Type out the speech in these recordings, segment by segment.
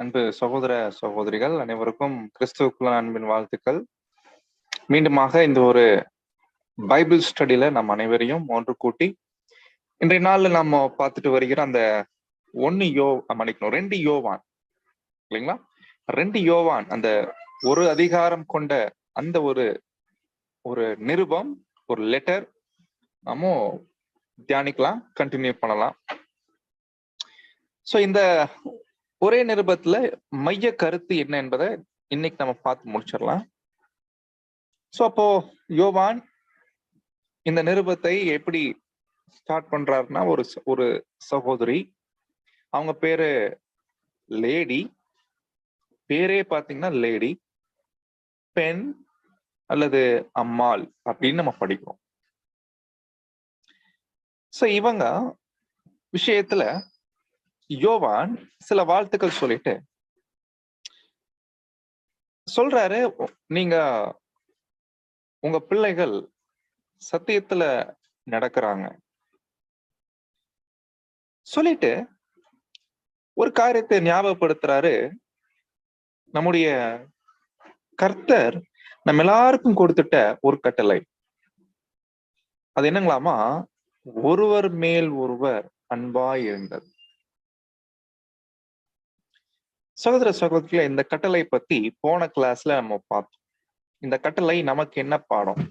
அன்பு சகோதர சகோதரிகள் அனைவருக்கும் கிறிஸ்துவுக்குள்ள அன்பின் வாழ்த்துக்கள். மீண்டுமாக இந்த ஒரு பைபிள் ஸ்டடியில நம் அனைவரையும் ஒன்று கூட்டி இன்றைய நாள்ல நம்ம பார்த்துட்டு வருகிற அந்த 2 யோவான் இல்லைங்களா, 2 யோவான் அந்த ஒரு அதிகாரம் கொண்ட அந்த ஒரு நிருபம், ஒரு லெட்டர் நம்ம தியானிக்கலாம், கண்டினியூ பண்ணலாம். சோ இந்த ஒரே நிருபத்துல மைய கருத்து என்ன என்பதை இன்னைக்கு நம்ம பார்த்து முடிச்சிடலாம். சோ அப்போ யோவான் இந்த நிருபத்தை எப்படி ஸ்டார்ட் பண்றாருன்னா, ஒரு சகோதரி, அவங்க பேரு லேடி, பேரே பாத்தீங்கன்னா லேடி, பெண் அல்லது அம்மாள் அப்படின்னு நம்ம படிக்கிறோம். சோ இவங்க விஷயத்துல யோவான் சில வாழ்த்துக்கள் சொல்லிட்டு சொல்றாரு, நீங்க உங்க பிள்ளைகள் சத்தியத்துல நடக்கிறாங்க சொல்லிட்டு ஒரு காரியத்தை ஞாபகப்படுத்துறாரு. நம்முடைய கர்த்தர் நம்ம எல்லாருக்கும் கொடுத்துட்ட ஒரு கட்டளை, அது என்னங்களாமா, ஒருவர் மேல் ஒருவர் அன்பாய் இருந்தது. சகோதர சகோதரிகள, இந்த கட்டளை பத்தி போன கிளாஸ்ல நம்ம பார்த்தோம். இந்த கட்டளை நமக்கு என்ன பாடம்,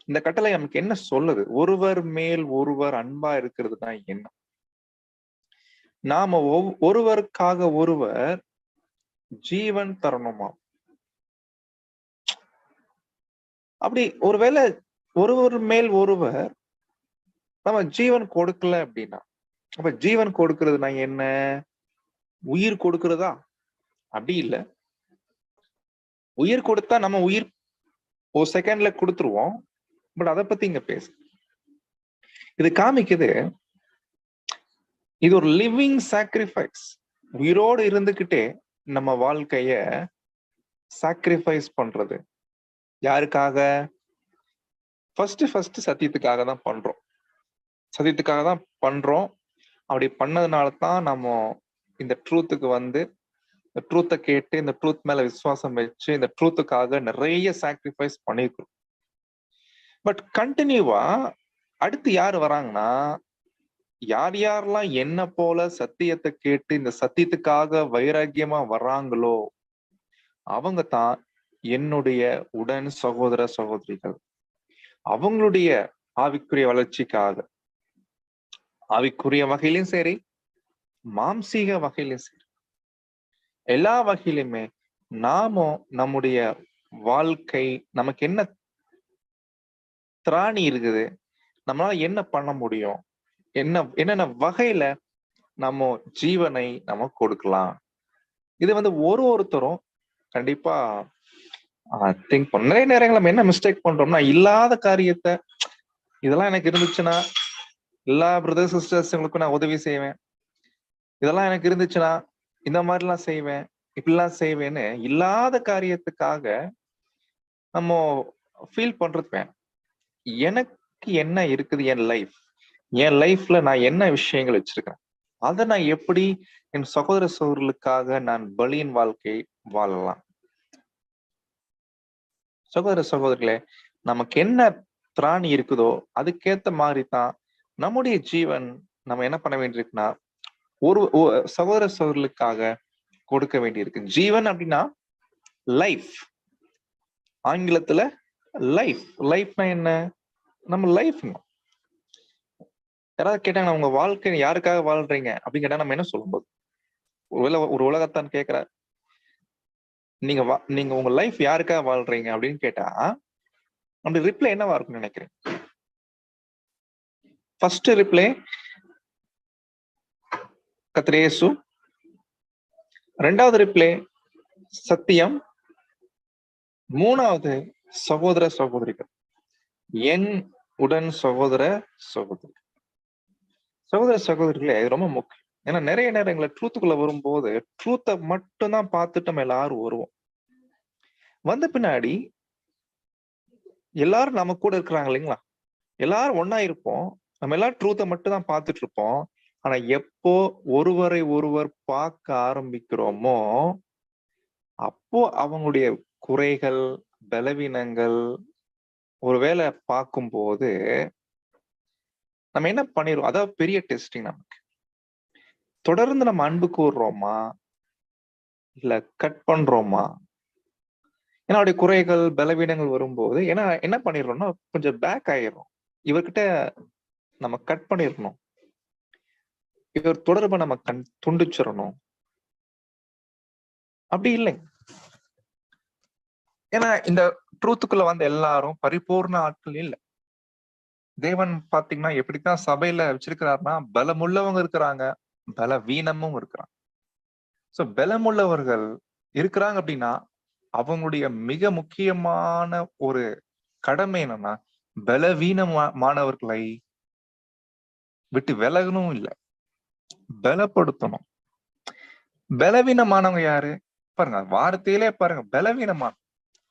இந்த கட்டளை நமக்கு என்ன சொல்லுது, ஒருவர் மேல் ஒருவர் அன்பா இருக்கிறதுனா என்ன, நாம ஒருவருக்காக ஒருவர் ஜீவன் தரணுமா. அப்படி ஒருவேளை ஒருவர் மேல் ஒருவர் நம்ம ஜீவன் கொடுக்கல அப்படின்னா, அப்ப ஜீவன் கொடுக்கறதுனா என்ன, உயிர் கொடுக்கறதா? அப்படி இல்ல. உயிர் கொடுத்தா நம்ம உயிர் ஒரு செகண்ட்ல கொடுத்துருவோம். பட் அதை பத்தி இங்க பேசு. இது காமிக்குது, இது ஒரு லிவிங் சாக்ரிஃபைஸ். உயிரோடு இருந்துகிட்டே நம்ம வாழ்க்கைய சாக்ரிஃபைஸ் பண்றது யாருக்காக? ஃபர்ஸ்ட் சத்தியத்துக்காக தான் பண்றோம். சத்தியத்துக்காக தான் பண்றோம். அப்படி பண்ணதுனால தான் நம்ம இந்த ட்ரூத்துக்கு வந்து, இந்த ட்ரூத்தை கேட்டு, இந்த ட்ரூத் மேல விசுவாசம் வச்சு, இந்த ட்ரூத்துக்காக நிறைய சாக்ரிஃபைஸ் பண்ணிருக்கிறோம். பட் கண்டினியூவா அடுத்து யாரு வராங்கன்னா, யாரெல்லாம் என்ன போல சத்தியத்தை கேட்டு இந்த சத்தியத்துக்காக வைராக்கியமா வர்றாங்களோ அவங்க தான் என்னுடைய உடன் சகோதர சகோதரிகள். அவங்களுடைய ஆவிக்குரிய வளர்ச்சிக்காக, ஆவிக்குரிய வகையிலும் சரி, மாம்சீக வகையிலும் சரி, எல்லா வகையிலுமே நாமும் நம்முடைய வாழ்க்கை, நமக்கு என்ன திராணி இருக்குது, நம்மளால என்ன பண்ண முடியும், என்னென்ன வகையில நம்ம ஜீவனை நம்ம கொடுக்கலாம், இது வந்து ஒருத்தரும் கண்டிப்பா திங்க் பண்ண. நிறைய நேரங்கள் நம்ம என்ன மிஸ்டேக் பண்றோம்னா, இல்லாத காரியத்தை, இதெல்லாம் எனக்கு இருந்துச்சுன்னா எல்லா பிரதர் சிஸ்டர்ஸுங்களுக்கும் நான் உதவி செய்வேன், இதெல்லாம் எனக்கு இருந்துச்சுன்னா இந்த மாதிரிலாம் செய்வேன், இப்படிலாம் செய்வேன்னு இல்லாத காரியத்துக்காக நம்ம ஃபீல் பண்றது வேணும். எனக்கு என்ன இருக்குது, என் லைஃப்ல நான் என்ன விஷயங்கள் வச்சிருக்கேன், அதை நான் எப்படி என் சகோதர சகோதரர்களுக்காக நான் பலியின் வாழ்க்கை வாழலாம். சகோதர சகோதரிகளே, நமக்கு என்ன திராணி இருக்குதோ அதுக்கேத்த மாதிரி தான் நம்முடைய ஜீவன் நம்ம என்ன பண்ண வேண்டியிருக்குன்னா, ஒரு சகோதர சகோதரர்களுக்காக கொடுக்க வேண்டியிருக்கு. ஜீவன் அப்படின்னா லைஃப், ஆங்கிலத்துல லைஃப்னா என்ன, நம்ம லைஃப். யாராவது கேட்டாங்க, உங்க வாழ்க்கை யாருக்காக வாழ்றீங்க அப்படின்னு கேட்டா நம்ம என்ன சொல்லும்போது, ஒரு உலகத்தான் கேட்கிறார், நீங்க உங்க லைஃப் யாருக்காக வாழ்றீங்க அப்படின்னு கேட்டா அப்படி ரிப்ளை என்னவா இருக்கும்னு நினைக்கிறேன்? ஃபர்ஸ்ட் ரிப்ளை கர்த்தர் இயேசு, ரெண்டாவது ரிப்ளை சத்தியம், மூணாவது சகோதர சகோதரிகள், என் உடன் சகோதர சகோதரிகளே. இது ரொம்ப முக்கியம். ஏன்னா நிறைய நேரங்களில் ட்ரூத்துக்குள்ள வரும்போது ட்ரூத்தை மட்டும்தான் பார்த்துட்டு நம்ம எல்லாரும் வருவோம். வந்த பின்னாடி எல்லாரும் நம்ம கூட இருக்கிறாங்க இல்லைங்களா, எல்லாரும் ஒன்னா இருப்போம், நம்ம எல்லாரும் ட்ரூத்தை மட்டும் தான் பார்த்துட்டு இருப்போம். ஆனா எப்போ ஒருவரை ஒருவர் பார்க்க ஆரம்பிக்கிறோமோ அப்போ அவங்களுடைய குறைகள், பலவீனங்கள் ஒருவேளை பார்க்கும்போது நம்ம என்ன பண்ணிடுவோம்? அதாவது பெரிய டெஸ்டிங் நமக்கு. தொடர்ந்து நம்ம அன்பு கூர்றோமா? இல்ல கட் பண்றோமா? ஏன்னா அவருடைய குறைகள், பலவீனங்கள் வரும்போது ஏன்னா என்ன பண்ணிடுறோம்னா கொஞ்சம் பேக் ஆயிடுறோம். இவர்கிட்ட நம்ம கட் பண்ணிடணும். இவர் தொடர்பை நம்ம துண்டிச்சிடணும். அப்படி இல்லைங்க. ஏன்னா இந்த ட்ரூத்துக்குள்ள வந்த எல்லாரும் பரிபூர்ண ஆட்கள் இல்ல. தேவன் பாத்தீங்கன்னா எப்படித்தான் சபையில வச்சிருக்கிறாருன்னா பலமுள்ளவங்க இருக்கிறாங்க, பலவீனமும் இருக்கிறாங்க. சோ பலமுள்ளவர்கள் இருக்கிறாங்க அப்படின்னா அவங்களுடைய மிக முக்கியமான ஒரு கடமை என்னன்னா பலவீனமானவர்களை விட்டு விலகணும் இல்ல, பலப்படுத்தணும். பலவீனமானவங்க யாரு பாருங்க, வார்த்தையிலே பாருங்க,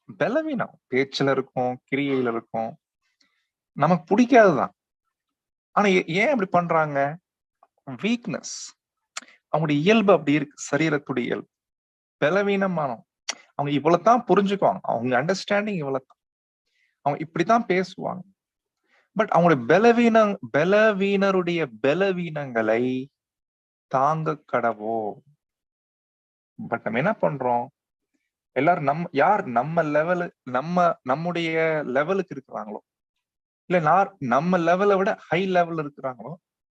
பலவீனம் பேச்சுல இருக்கும், கிரியையில இருக்கும், நமக்கு பிடிக்காதுதான். ஆனா ஏன் அப்படி பண்றாங்க? வீக்னஸ், அவங்களுடைய இயல்பு அப்படி இருக்கு, சரீரத்துடைய இயல்பு. பலவீனமானவங்க அவங்க இவ்வளவுதான் புரிஞ்சுக்குவாங்க, அவங்க அண்டர்ஸ்டாண்டிங் இவ்வளவுதான், அவங்க இப்படித்தான் பேசுவாங்க. பட் அவங்களுடைய பலவீனருடைய பலவீனங்களை தாங்க கடவோ. பட் நம்ம என்ன பண்றோம்? எல்லாரும் யார் நம்ம நம்முடைய லெவலுக்கு இருக்கிறாங்களோ, இல்ல நம்ம லெவலை விட ஹை லெவல் இருக்கிறாங்களோ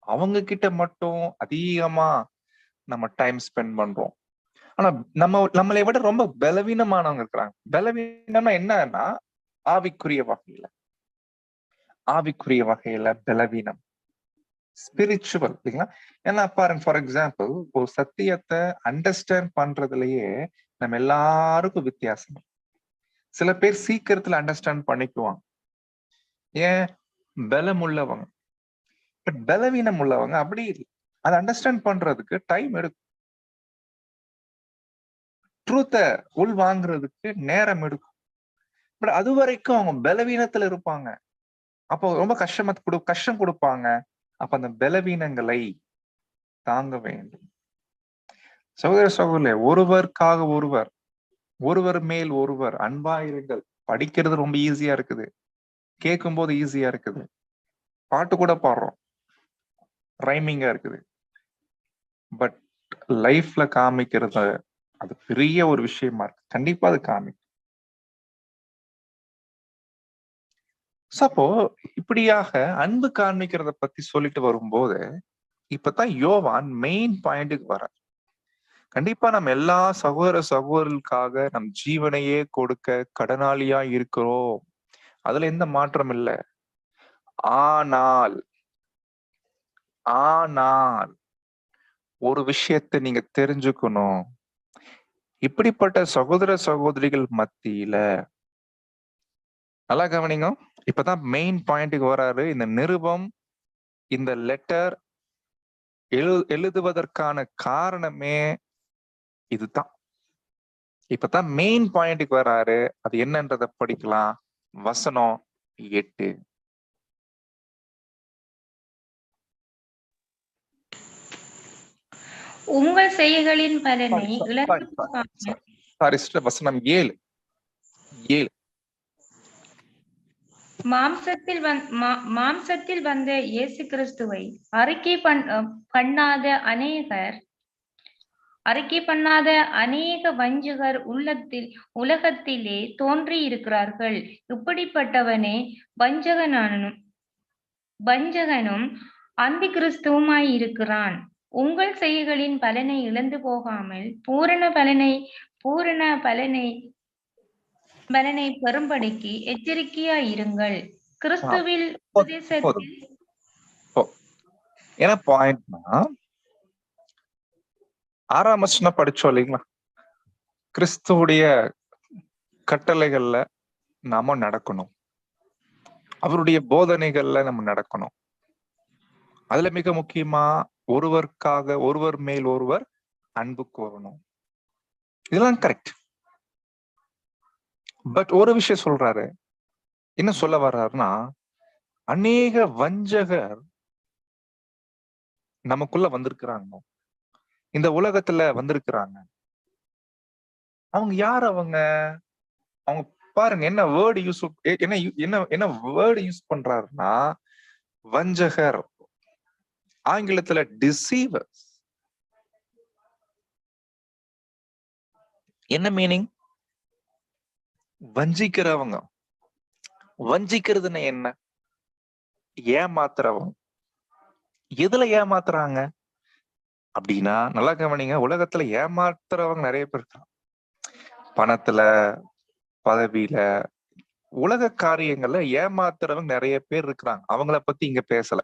அவங்க கிட்ட மட்டும் அதிகமா நம்ம டைம் ஸ்பெண்ட் பண்றோம். ஆனா நம்மளை விட ரொம்ப பலவீனமானவங்க இருக்கிறாங்க. பலவீனம்னா என்னன்னா ஆவிக்குரிய வகையில பலவீனம், ஸ்பிரிச்சுவல் இல்லைங்களா? ஏன்னா பாருங்க, ஃபார் எக்ஸாம்பிள் ஒரு சத்தியத்தை அண்டர்ஸ்டாண்ட் பண்றதுலயே நம்ம எல்லாருக்கும் வித்தியாசம். சில பேர் சீக்கிரத்துல அண்டர்ஸ்டாண்ட் பண்ணிக்குவாங்க, ஏன்? பலம் உள்ளவங்க. பட் பலவீனம் உள்ளவங்க அப்படி இல்லை, அதை அண்டர்ஸ்டாண்ட் பண்றதுக்கு டைம் எடுக்கும், ட்ரூத்த உள் வாங்குறதுக்கு நேரம் எடுக்கும். பட் அது வரைக்கும் அவங்க பலவீனத்துல இருப்பாங்க. அப்போ ரொம்ப கஷ்டம் கொடுப்பாங்க. அப்ப அந்த பலவீனங்களை தாங்க வேண்டும். சகோதர சகோதரர்களே, ஒருவருக்காக ஒருவர் மேல் ஒருவர் அன்பாயிருங்கள். படிக்கிறது ரொம்ப ஈஸியா இருக்குது, கேட்கும் போது ஈஸியா இருக்குது, பாட்டு கூட பாடுறோம், ரைமிங்கா இருக்குது. பட் லைஃப்ல காமிக்கிறது அது பெரிய ஒரு விஷயமா இருக்கு. கண்டிப்பா அது காமிக்கும். அப்போ இப்படியாக அன்பு காண்பிக்கிறத பத்தி சொல்லிட்டு வரும்போது இப்பதான் யோவான் மெயின் பாயிண்ட்டுக்கு வர. கண்டிப்பா நம்ம எல்லா சகோதரர்களுக்காக நம் ஜீவனையே கொடுக்க கடனாளியா இருக்கிறோம், அதுல எந்த மாற்றம் இல்லை. ஆனால் ஒரு விஷயத்தை நீங்க தெரிஞ்சுக்கணும், இப்படிப்பட்ட சகோதர சகோதரிகள் மத்தியில நல்லா கவனிங்க. இப்பதான் மெயின் பாயிண்ட்டுக்கு வராரு. இந்த நிருபம், இந்த லெட்டர் எழுதுவதற்கான காரணமே இதுதான். இப்பதான் மெயின் பாயிண்ட்டுக்கு வராரு. அது என்னன்றத படிக்கலாம். வசனம் 8. உங்கள் செய்கைகளின் பலனை வசனம் 7. மாம்சத்தில் வந்த இயேசு கிறிஸ்துவை அறிக்கை பண்ணாத அநேக வஞ்சகர் உலகத்திலே தோன்றி இருக்கிறார்கள். இப்படிப்பட்டவனே வஞ்சகனும் அந்தி கிறிஸ்துவுமாய் இருக்கிறான். உங்கள் செய்கைகளின் பலனை இழந்து போகாமல் பூரண பலனை பெறும்படிக்கு எச்சரிக்கையா இருங்கள். கிறிஸ்துவில் என்ன பாயிண்ட்னா, 6ஆம் வசனம் படிச்சோம் இல்லைங்களா? கிறிஸ்துவுடைய கட்டளைகள்ல நாம நடக்கணும், அவருடைய போதனைகள்ல நம்ம நடக்கணும். அதுல மிக முக்கியமா ஒருவர் மேல் ஒருவர் அன்பு கூறணும். இதெல்லாம் கரெக்ட். பட் ஒரு விஷயம் சொல்றாரு, என்ன சொல்ல வர்றாருன்னா, அநேக வஞ்சகர் நமக்குள்ள வந்திருக்கிறாங்க, இந்த உலகத்துல வந்திருக்கிறாங்க. அவங்க யார் அவங்க? அவங்க பாருங்க என்ன வேர்டு யூஸ் என்ன என்ன என்ன வேர்டு யூஸ் பண்றாருன்னா, வஞ்சகர், ஆங்கிலத்துல டிசீவர்ஸ். என்ன மீனிங்? வஞ்சிக்கிறவங்க. வஞ்சிக்கிறதுன்னு என்ன? ஏமாத்துறவங்க. எதுல ஏமாத்துறாங்க அப்படின்னா, நல்லா கவனிங்க, உலகத்துல ஏமாத்துறவங்க நிறைய பேர் இருக்காங்க. பணத்துல, பதவியில, உலக காரியங்கள்ல ஏமாத்துறவங்க நிறைய பேர் இருக்கிறாங்க. அவங்கள பத்தி இங்க பேசல.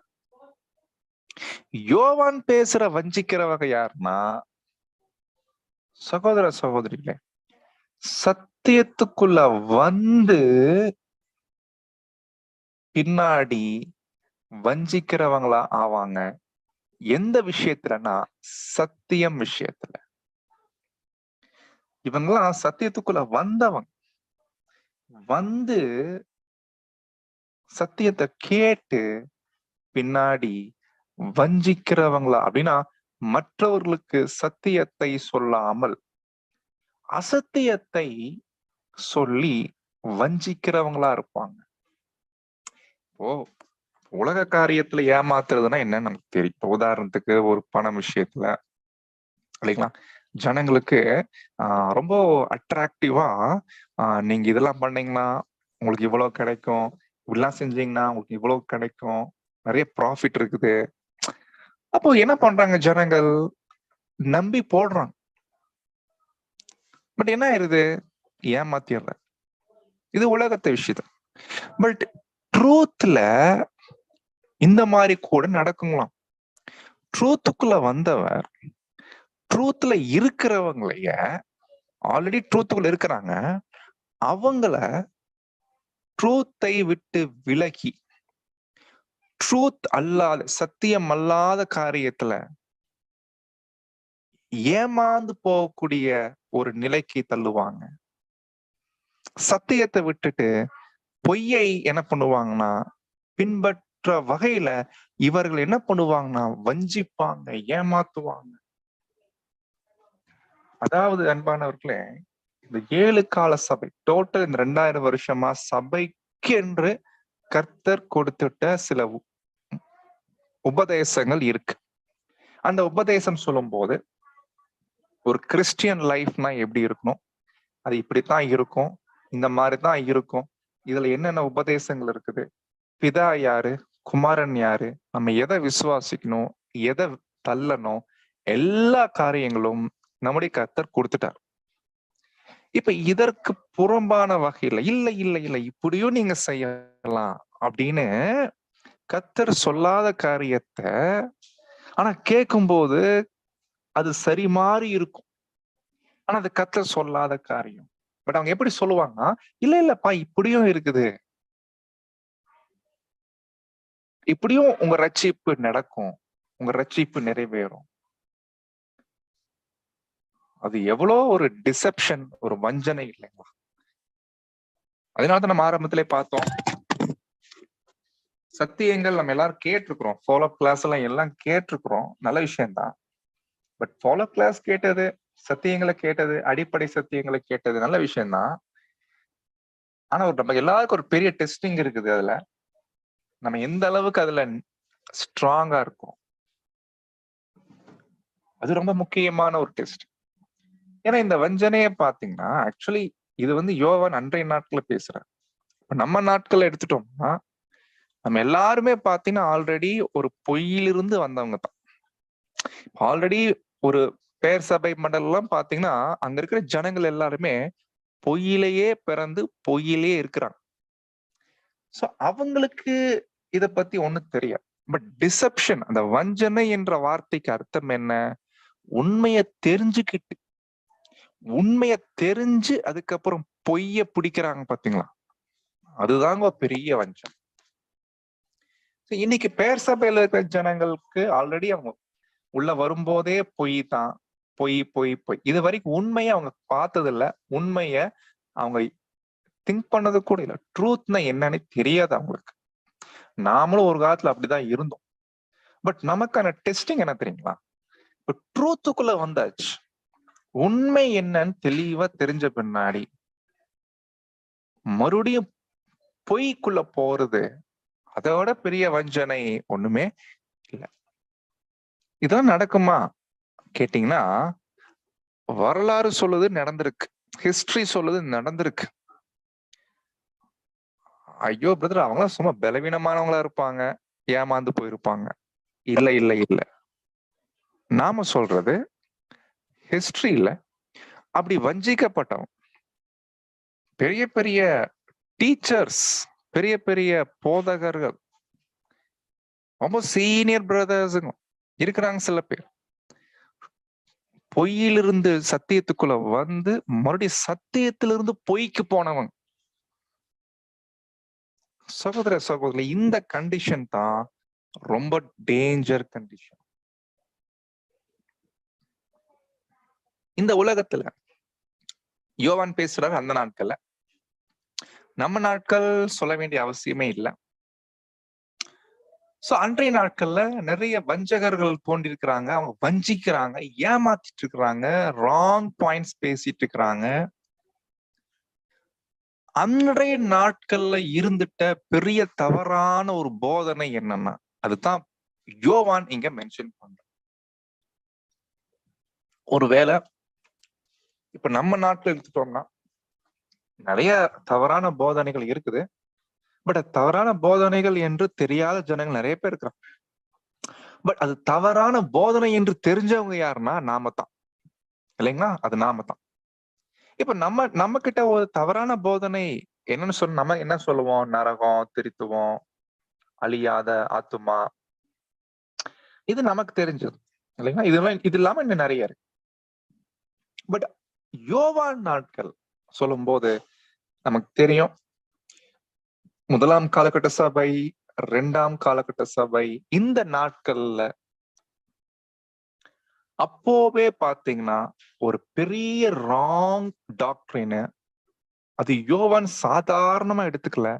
யோவான் பேசுற வஞ்சிக்கிறவங்க யாருன்னா, சகோதர சகோதரிகளே, சத்தியத்துக்குள்ள வந்து பின்னாடி வஞ்சிக்கிறவங்களா ஆவாங்க. எந்த விஷயத்துலன்னா, சத்தியம் விஷயத்துல. இவங்கெல்லாம் சத்தியத்துக்குள்ள வந்தவங்க, வந்து சத்தியத்தை கேட்டு பின்னாடி வஞ்சிக்கிறவங்களா அப்படின்னா, மற்றவர்களுக்கு சத்தியத்தை சொல்லாமல் அசத்தியத்தை சொல்லி வஞ்சிக்கிறவங்களா இருப்பாங்க. இப்போ உலக காரியத்துல ஏமாத்துறதுன்னா என்னன்னு நமக்கு தெரியும். இப்போ உதாரணத்துக்கு ஒரு பணம் விஷயத்துல இல்லைங்களா, ஜனங்களுக்கு ரொம்ப அட்ராக்டிவா நீங்க இதெல்லாம் பண்ணீங்கன்னா உங்களுக்கு இவ்வளவு கிடைக்கும், இப்படிலாம் செஞ்சீங்கன்னா உங்களுக்கு இவ்வளவு கிடைக்கும், நிறைய ப்ராஃபிட் இருக்குது. அப்போ என்ன பண்றாங்க ஜனங்கள்? நம்பி போடுறாங்க. பட் என்ன ஆயிருது? ஏமாத்திடுற. இது உலகத்தை விஷயத்த. பட் ட்ரூத்ல இந்த மாதிரி கூட நடக்குங்களாம். ட்ரூத்துக்குள்ள வந்தவர், ட்ரூத்ல இருக்கிறவங்களைய, ஆல்ரெடி ட்ரூத்துக்குள்ள இருக்கிறாங்க, அவங்கள ட்ரூத்தை விட்டு விலகி, ட்ரூத் அல்லாத, சத்தியம் அல்லாத காரியத்துல ஏமாந்து போகக்கூடிய ஒரு நிலைக்கு தள்ளுவாங்க. சத்தியத்தை விட்டுட்டு பொய்யை என்ன பண்ணுவாங்கன்னா பின்பற்ற வகையில இவர்கள் என்ன பண்ணுவாங்கன்னா வஞ்சிப்பாங்க, ஏமாத்துவாங்க. அதாவது அன்பானவர்களே, இந்த 7 கால சபை டோட்டல் இந்த 2000 வருஷமா சபைக்கு என்று கர்த்தர் கொடுத்துட்ட சில உபதேசங்கள் இருக்கு. அந்த உபதேசம் சொல்லும் போது ஒரு கிறிஸ்டியன் லைஃப்னா எப்படி இருக்கணும், அது இப்படித்தான் இருக்கும், இந்த மாதிரிதான் இருக்கும், இதுல என்னென்ன உபதேசங்கள் இருக்குது, பிதா யாரு, குமாரன் யாரு, நம்ம எதை விசுவாசிக்கணும், எதை தள்ளணும், எல்லா காரியங்களும் நம்முடைய கர்த்தர் கொடுத்துட்டார். இப்ப இதற்கு புறம்பான வகையில இல்ல இல்ல இல்ல இப்படியும் நீங்க செய்யலாம் அப்படின்னு கர்த்தர் சொல்லாத காரியத்தை ஆனா கேட்கும்போது அது சரி மாறி இருக்கும். ஆனா அது கர்த்தர் சொல்லாத காரியம். பட் அவங்க எப்படி சொல்லுவாங்கன்னா, இல்ல இல்லப்பா இப்படியும் இருக்குது, இப்படியும் உங்க ரட்சிப்பு நடக்கும், உங்க ரட்சிப்பு நிறைவேறும். அது எவ்வளோ ஒரு டிசெப்ஷன், ஒரு வஞ்சனை இல்லைங்களா? அதனாலதான் நம்ம ஆரம்பத்திலே பார்த்தோம், சத்தியங்கள் நம்ம எல்லாரும் கேட்டிருக்கிறோம், ஃபாலோ கிளாஸ் எல்லாம் கேட்டிருக்கிறோம், நல்ல விஷயம்தான். பட் ஃபாலோ கிளாஸ் கேட்டது, சத்தியங்களை கேட்டது, அடிப்படை சத்தியங்களை கேட்டது நல்ல விஷயம்தான். ஆனா நம்ம எல்லாருக்கும் ஒரு பெரிய டெஸ்டிங் இருக்குது. அதுல நம்ம எந்த அளவுக்கு அதுல ஸ்ட்ராங்கா இருக்கும், அது ரொம்ப முக்கியமான ஒரு டெஸ்ட். ஏன்னா இந்த வஞ்சனையை பாத்தீங்கன்னா ஆக்சுவலி இது வந்து யோவான் அன்றைய நாட்கள பேசுறாரு. நம்ம நாட்கள் எடுத்துட்டோம்னா நம்ம எல்லாருமே பாத்தீங்கன்னா ஆல்ரெடி ஒரு பொய்யிலிருந்து வந்தவங்க தான். ஆல்ரெடி ஒரு பேர் சபை மண்டலம் எல்லாம் பாத்தீங்கன்னா அங்க இருக்கிற ஜனங்கள் எல்லாருமே பொய்யிலேயே பிறந்து பொய்யிலேயே இருக்கிறாங்க. சோ அவங்களுக்கு இத பத்தி ஒண்ணும் தெரியாது. பட் டிசெப்ஷன், அந்த வஞ்சனை என்ற வார்த்தைக்கு அர்த்தம் என்ன? உண்மையை தெரிஞ்சுக்கிட்டு, உண்மைய தெரிஞ்சு அதுக்கப்புறம் பொய்ய பிடிக்கிறாங்க பாத்தீங்களா, அதுதாங்க பெரிய வஞ்சம். இன்னைக்கு பேர் சபையில இருக்கிற ஜனங்களுக்கு ஆல்ரெடி அவங்க உள்ள வரும்போதே பொய் தான், பொய் பொய் பொய். இது வரைக்கும் உண்மையை அவங்க பார்த்தது இல்ல, உண்மைய அவங்க திங்க் பண்ணது கூட இல்ல. ட்ரூத்னா என்னன்னு தெரியாது அவங்களுக்கு. நாமளும் ஒரு காலத்துல அப்படிதான் இருந்தோம். பட் நமக்கான டெஸ்டிங் என்ன தெரியுங்களா? இப்ப ட்ரூத்துக்குள்ள வந்தாச்சு, உண்மை என்னன்னு தெளிவா தெரிஞ்ச பின்னாடி மறுபடியும் பொய்க்குள்ள போறது அதோட பெரிய வஞ்சனை ஒண்ணுமே இல்ல. இதெல்லாம் நடக்குமா கேட்டீங்கன்னா, வரலாறு சொல்லுது நடந்திருக்கு, ஹிஸ்டரி சொல்லுது நடந்திருக்கு. ஐயோ பிரதர், அவங்களாம் சும்மா பலவீனமானவங்களா இருப்பாங்க, ஏமாந்து போயிருப்பாங்க. இல்ல இல்ல இல்ல, நாம சொல்றது ஹிஸ்டரியில அப்படி வஞ்சிக்கப்பட்டவங்க, பெரிய பெரிய டீச்சர்ஸ், பெரிய பெரிய போதகர்கள், ரொம்ப சீனியர் பிரதர்ஸுங்க இருக்கிறாங்க. சில பேர் பொய்யிலிருந்து சத்தியத்துக்குள்ள வந்து மறுபடியும் சத்தியத்திலிருந்து பொய்க்கு போனவங்க. சகோதர சகோதரி, இந்த கண்டிஷன் தான் ரொம்ப டேஞ்சர் கண்டிஷன். இந்த உலகத்துல யோவான் பேசுறாரு அந்த நாட்கள்ல, நம்ம நாட்கள் சொல்ல வேண்டிய அவசியமே இல்லை. சோ அன்றைய நாட்கள்ல நிறைய வஞ்சகர்கள் தோன்றிருக்கிறாங்க, அவங்க வஞ்சிக்கிறாங்க, ஏமாத்திட்டு இருக்கிறாங்க, ராங் பாயிண்ட்ஸ் பேசிட்டு இருக்கிறாங்க. அன்றைய நாட்கள்ல இருந்துட்ட பெரிய தவறான ஒரு போதனை என்னன்னா, அதுதான் யோவான் இங்க மென்ஷன் பண்ற. ஒருவேளை இப்ப நம்ம நாட்டுல எடுத்துட்டோம்னா நிறைய தவறான போதனைகள் இருக்குது. பட் தவறான போதனைகள் என்று தெரியாத ஜனங்கள் நிறைய பேர் இருக்கிறாங்க. பட் அது தவறான போதனை என்று தெரிஞ்சவங்க யாருன்னா நாம தான், இல்லைங்களா? அது நாம தான். இப்ப நம்ம கிட்ட ஒரு தவறான போதனை என்னன்னு சொல்ல, நம்ம என்ன சொல்லுவோம்? நரகம், திருத்துவம், அழியாத ஆத்துமா, இது நமக்கு தெரிஞ்சது, இல்லைங்களா? இது இல்லாம இன்னும் நிறைய இருக்கு. பட் யோவான் நாட்கள் சொல்லும் போது நமக்கு தெரியும், முதலாம் காலகட்ட சபை, இரண்டாம் காலகட்ட சபை, இந்த நாட்கள்ல அப்போவே பாத்தீங்கன்னா ஒரு பெரிய ராங் டாக்டரின், அது யோவான் சாதாரணமா எடுத்துக்கல,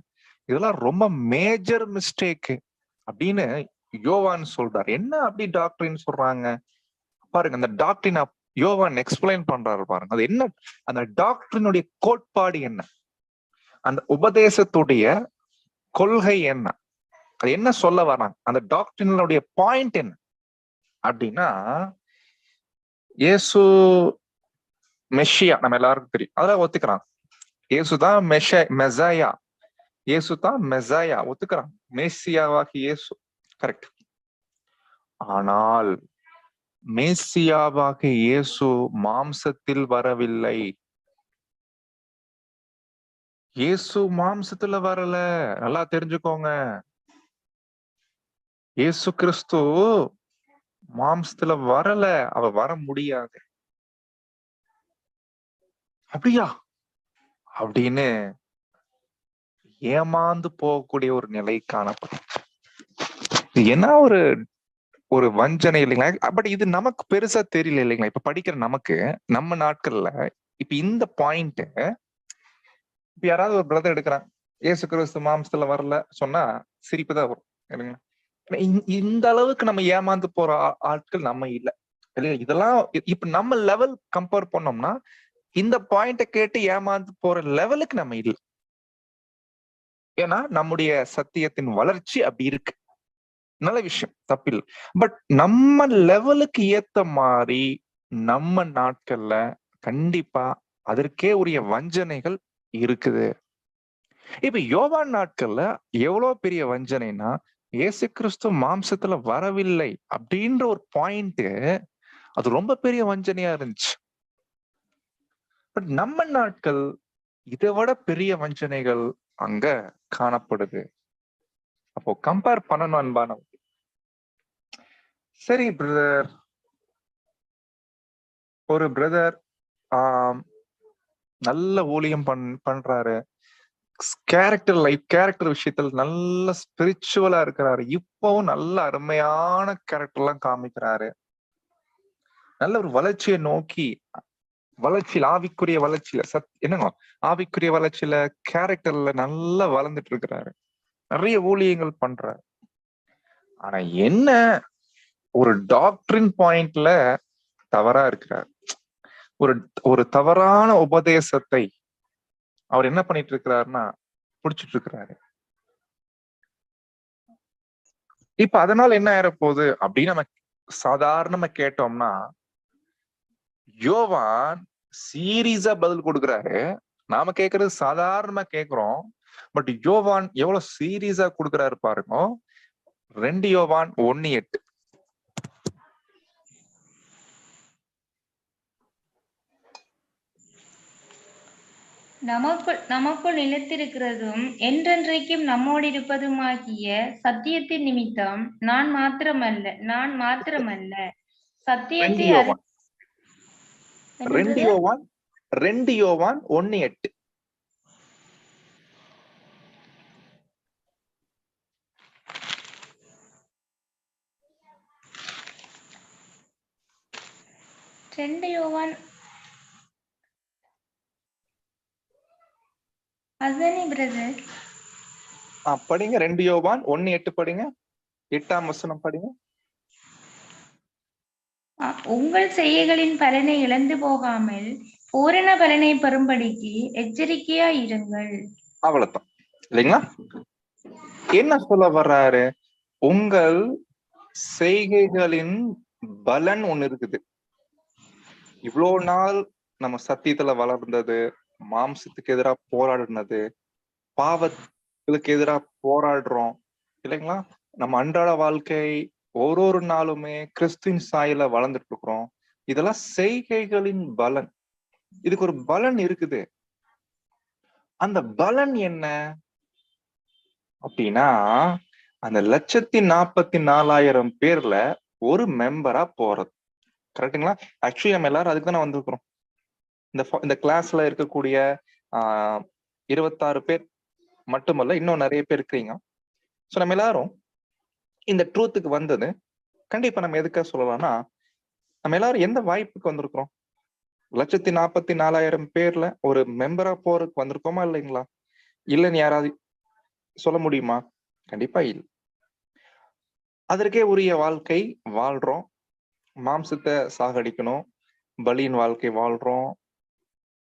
இதெல்லாம் ரொம்ப மேஜர் மிஸ்டேக் அப்படின்னு யோவான் சொல்றாரு. என்ன அப்படி டாக்டரின் சொல்றாங்க பாருங்க. அந்த டாக்டரின் யோவான் எக்ஸ்பிளைன் பண்றாரு பாருங்க. அது என்ன, அந்த டாக்டரினுடைய கோட்பாடு என்ன, அந்த உபதேசத்துடைய கொள்கை என்ன, அது என்ன சொல்ல வராங்க, அந்த டாக்டரினுடைய பாயிண்ட் என்ன அப்படின்னா, இயேசு மெஷியா நம்ம எல்லாருக்கும் தெரியும், அதெல்லாம் ஒத்துக்கிறாங்க. இயேசுதான் மெசாயா, இயேசுதான் மெசாயா ஒத்துக்கிறாங்க, மேசியாவாகி இயேசு, கரெக்ட். ஆனால் மேசியாவாக இயேசு மாம்சத்தில் வரவில்லை. இயேசு மாம்சத்துல வரல, நல்லா தெரிஞ்சுக்கோங்க. இயேசு கிறிஸ்து மாம்சத்துல வரல, அவ வர முடியாது. அப்படியா அப்படின்னு ஏமாந்து போகக்கூடிய ஒரு நிலை காணப்படும். என்ன ஒரு வஞ்சனை இல்லைங்களா? பட் இது நமக்கு பெருசா தெரியல இல்லைங்களா? இப்ப படிக்கிற நமக்கு, நம்ம நாட்கள்ல இப்ப இந்த பாயிண்ட், இப்ப யாராவது ஒரு பிரதர் எடுக்கிறாங்க, இயேசு கிறிஸ்து மாம்சத்துல வரல சொன்னா சிரிப்பு தான் வரும், இல்லைங்களா? இந்த அளவுக்கு நம்ம ஏமாந்து போற ஆட்கள் நம்ம இல்ல, இல்லையா? இதெல்லாம் இப்ப நம்ம லெவல் கம்பேர் பண்ணோம்னா இந்த பாயிண்ட கேட்டு ஏமாந்து போற லெவலுக்கு நம்ம இல்லை. ஏன்னா நம்முடைய சத்தியத்தின் வளர்ச்சி அப்படி இருக்கு, நல்ல விஷயம், தப்பில்லை. பட் நம்ம லெவலுக்கு ஏத்த மாதிரி நம்ம நாட்கள்ல கண்டிப்பா அதற்கே உரிய வஞ்சனைகள் இருக்குது. இப்ப யோவான் நாட்கள்ல எவ்வளவு பெரிய வஞ்சனைனா, இயேசு கிறிஸ்து மாம்சத்துல வரவில்லை அப்படின்ற ஒரு பாயிண்ட், அது ரொம்ப பெரிய வஞ்சனையா இருந்துச்சு. பட் நம்ம நாட்கள் இதை விட பெரிய வஞ்சனைகள் அங்க காணப்படுது. அப்போ கம்பேர் பண்ணணும் அன்பான. சரி பிரதர், ஒரு பிரதர் நல்ல ஊழியம் பண்றாரு, கேரக்டர் விஷயத்துல நல்ல ஸ்பிரிச்சுவலா இருக்கிறாரு, இப்பவும் நல்ல அருமையான கேரக்டர் எல்லாம் காமிக்கிறாரு, நல்ல ஒரு வளர்ச்சியை நோக்கி, வளர்ச்சியில, ஆவிக்குரிய வளர்ச்சியில, என்னங்க ஆவிக்குரிய வளர்ச்சியில, கேரக்டர்ல நல்லா வளர்ந்துட்டு இருக்கிறாரு, நிறைய ஊழியங்கள் பண்றாரு. ஆனா என்ன ஒரு டாக்டரின் பாயிண்ட்ல தவறா இருக்கிறார். ஒரு ஒரு தவறான உபதேசத்தை அவர் என்ன பண்ணிட்டு இருக்கிறாருன்னா புடிச்சிட்டு இருக்கிறாரு. இப்ப அதனால என்ன ஆயிரப்போகுது அப்படின்னு நம்ம சாதாரணமா கேட்டோம்னா, யோவான் சீரியஸா பதில் கொடுக்குறாரு. நாம கேட்கறது சாதாரணமா கேட்கிறோம். பட் யோவான் எவ்வளவு சீரியஸா கொடுக்குறாரு பாருங்க. 2 யோவான் 1:8. நமக்குள் நிலைத்திருக்கிறதும் என்றென்றைக்கும் நம்மோடு இருப்பதுமாகிய சத்தியத்தின் நிமித்தம் நான் மாத்திரமல்ல சத்தியத்தை 2 யோவான் 1:8. படிங்க. 2 யோவான் 1:8 படிங்க. 8ஆம் வசனம் படிங்க. உங்கள் செய்கைகளின் பலனை இழந்து போகாமல் பூரண பலனை பெறும்படிக்கு எச்சரிக்கையா இருங்கள். அவ்வளவுதான் இல்லைங்களா? என்ன சொல்ல வர்றாரு? உங்கள் செய்கைகளின் பலன் ஒண்ணு இருக்குது. இவ்வளவு நாள் நம்ம சத்தியத்துல வளர்ந்தது, மாம்சத்துக்கு எதிராக போராடினது, பாவத்துக்கு எதிராக போராடுறோம் இல்லைங்களா? நம்ம அன்றாட வாழ்க்கை ஒரு நாளுமே கிறிஸ்துவின் சாயல வளர்ந்துட்டு இருக்கிறோம். இதெல்லாம் செய்கைகளின் பலன். இதுக்கு ஒரு பலன் இருக்குது. அந்த பலன் என்ன அப்படின்னா, அந்த 1,44,000 பேர்ல ஒரு மெம்பரா போறது. கரெக்டுங்களா? ஆக்சுவலி நம்ம எல்லாரும் அதுக்கு தானே வந்திருக்கிறோம். இந்த கிளாஸ்ல இருக்கக்கூடிய 26 பேர் மட்டுமல்ல, இன்னும் நிறைய பேர் இருக்கிறீங்க. சோ நம்ம எல்லாரும் இந்த ட்ரூத்துக்கு வந்தது கண்டிப்பா நம்ம எதுக்காக சொல்லலாம்னா, நம்ம எல்லாரும் எந்த வாய்ப்புக்கு வந்திருக்கிறோம்? 1,44,000 பேர்ல ஒரு மெம்பரா போறதுக்கு வந்திருக்கோமா இல்லைங்களா? இல்லைன்னு யாராவது சொல்ல முடியுமா? கண்டிப்பா இல்லை. அதற்கே உரிய வாழ்க்கை வாழ்றோம். மாம்சத்தை சாகடிக்கணும், பலியின் வாழ்க்கை வாழ்றோம்,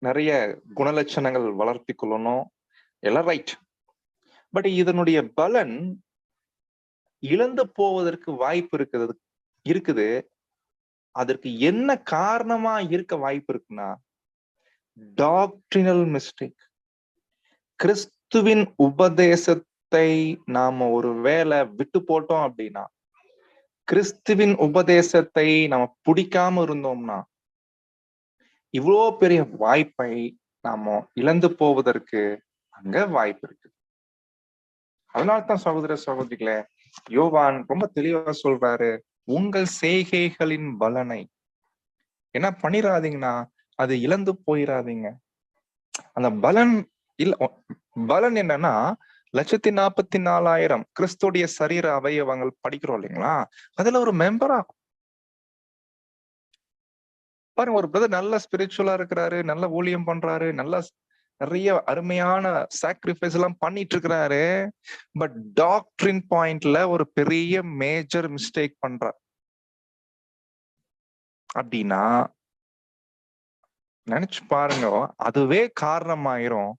நிறைய குணலட்சணங்கள் வளர்த்தி கொள்ளணும், எல்லாம் ரைட். பட் இதனுடைய பலன் இழந்து போவதற்கு வாய்ப்பு இருக்குது. அதற்கு என்ன காரணமா இருக்க வாய்ப்பு இருக்குன்னா, டாக்ட்ரினல் மிஸ்டேக். கிறிஸ்துவின் உபதேசத்தை நாம ஒரு வேளை விட்டு போட்டோம் அப்படின்னா, கிறிஸ்துவின் உபதேசத்தை நம்ம பிடிக்காம இருந்தோம்னா, இவ்வளோ பெரிய வாய்ப்பை நாம இழந்து போவதற்கு அங்க வாய்ப்பு இருக்கு. அதனால்தான் சகோதர சகோதரிகளே, யோவான் ரொம்ப தெளிவா சொல்றாரு, உங்கள் செய்கைகளின் பலனை என்ன பண்ணிடாதீங்கன்னா அது இழந்து போயிடாதீங்க. அந்த பலன் பலன் என்னன்னா, 1,44,000 கிறிஸ்துடைய சரீர அவயவங்கள் படிக்கிறோம் இல்லைங்களா? அதுல ஒரு மெம்பரா பாருங்க. ஒரு பிரதர் நல்ல ஸ்பிரிச்சுவலா இருக்கிறாரு, நல்ல ஊழியம் பண்றாரு, நிறைய அருமையான சாக்ரிஃபைஸ் எல்லாம் பண்ணிட்டு இருக்கிறாரு. பட் டாக்ட்ரின் பாயிண்ட்ல ஒரு பெரிய மேஜர் மிஸ்டேக் பண்றார் அப்படின்னா, நினைச்சு பாருங்க, அதுவே காரணமாயிரும்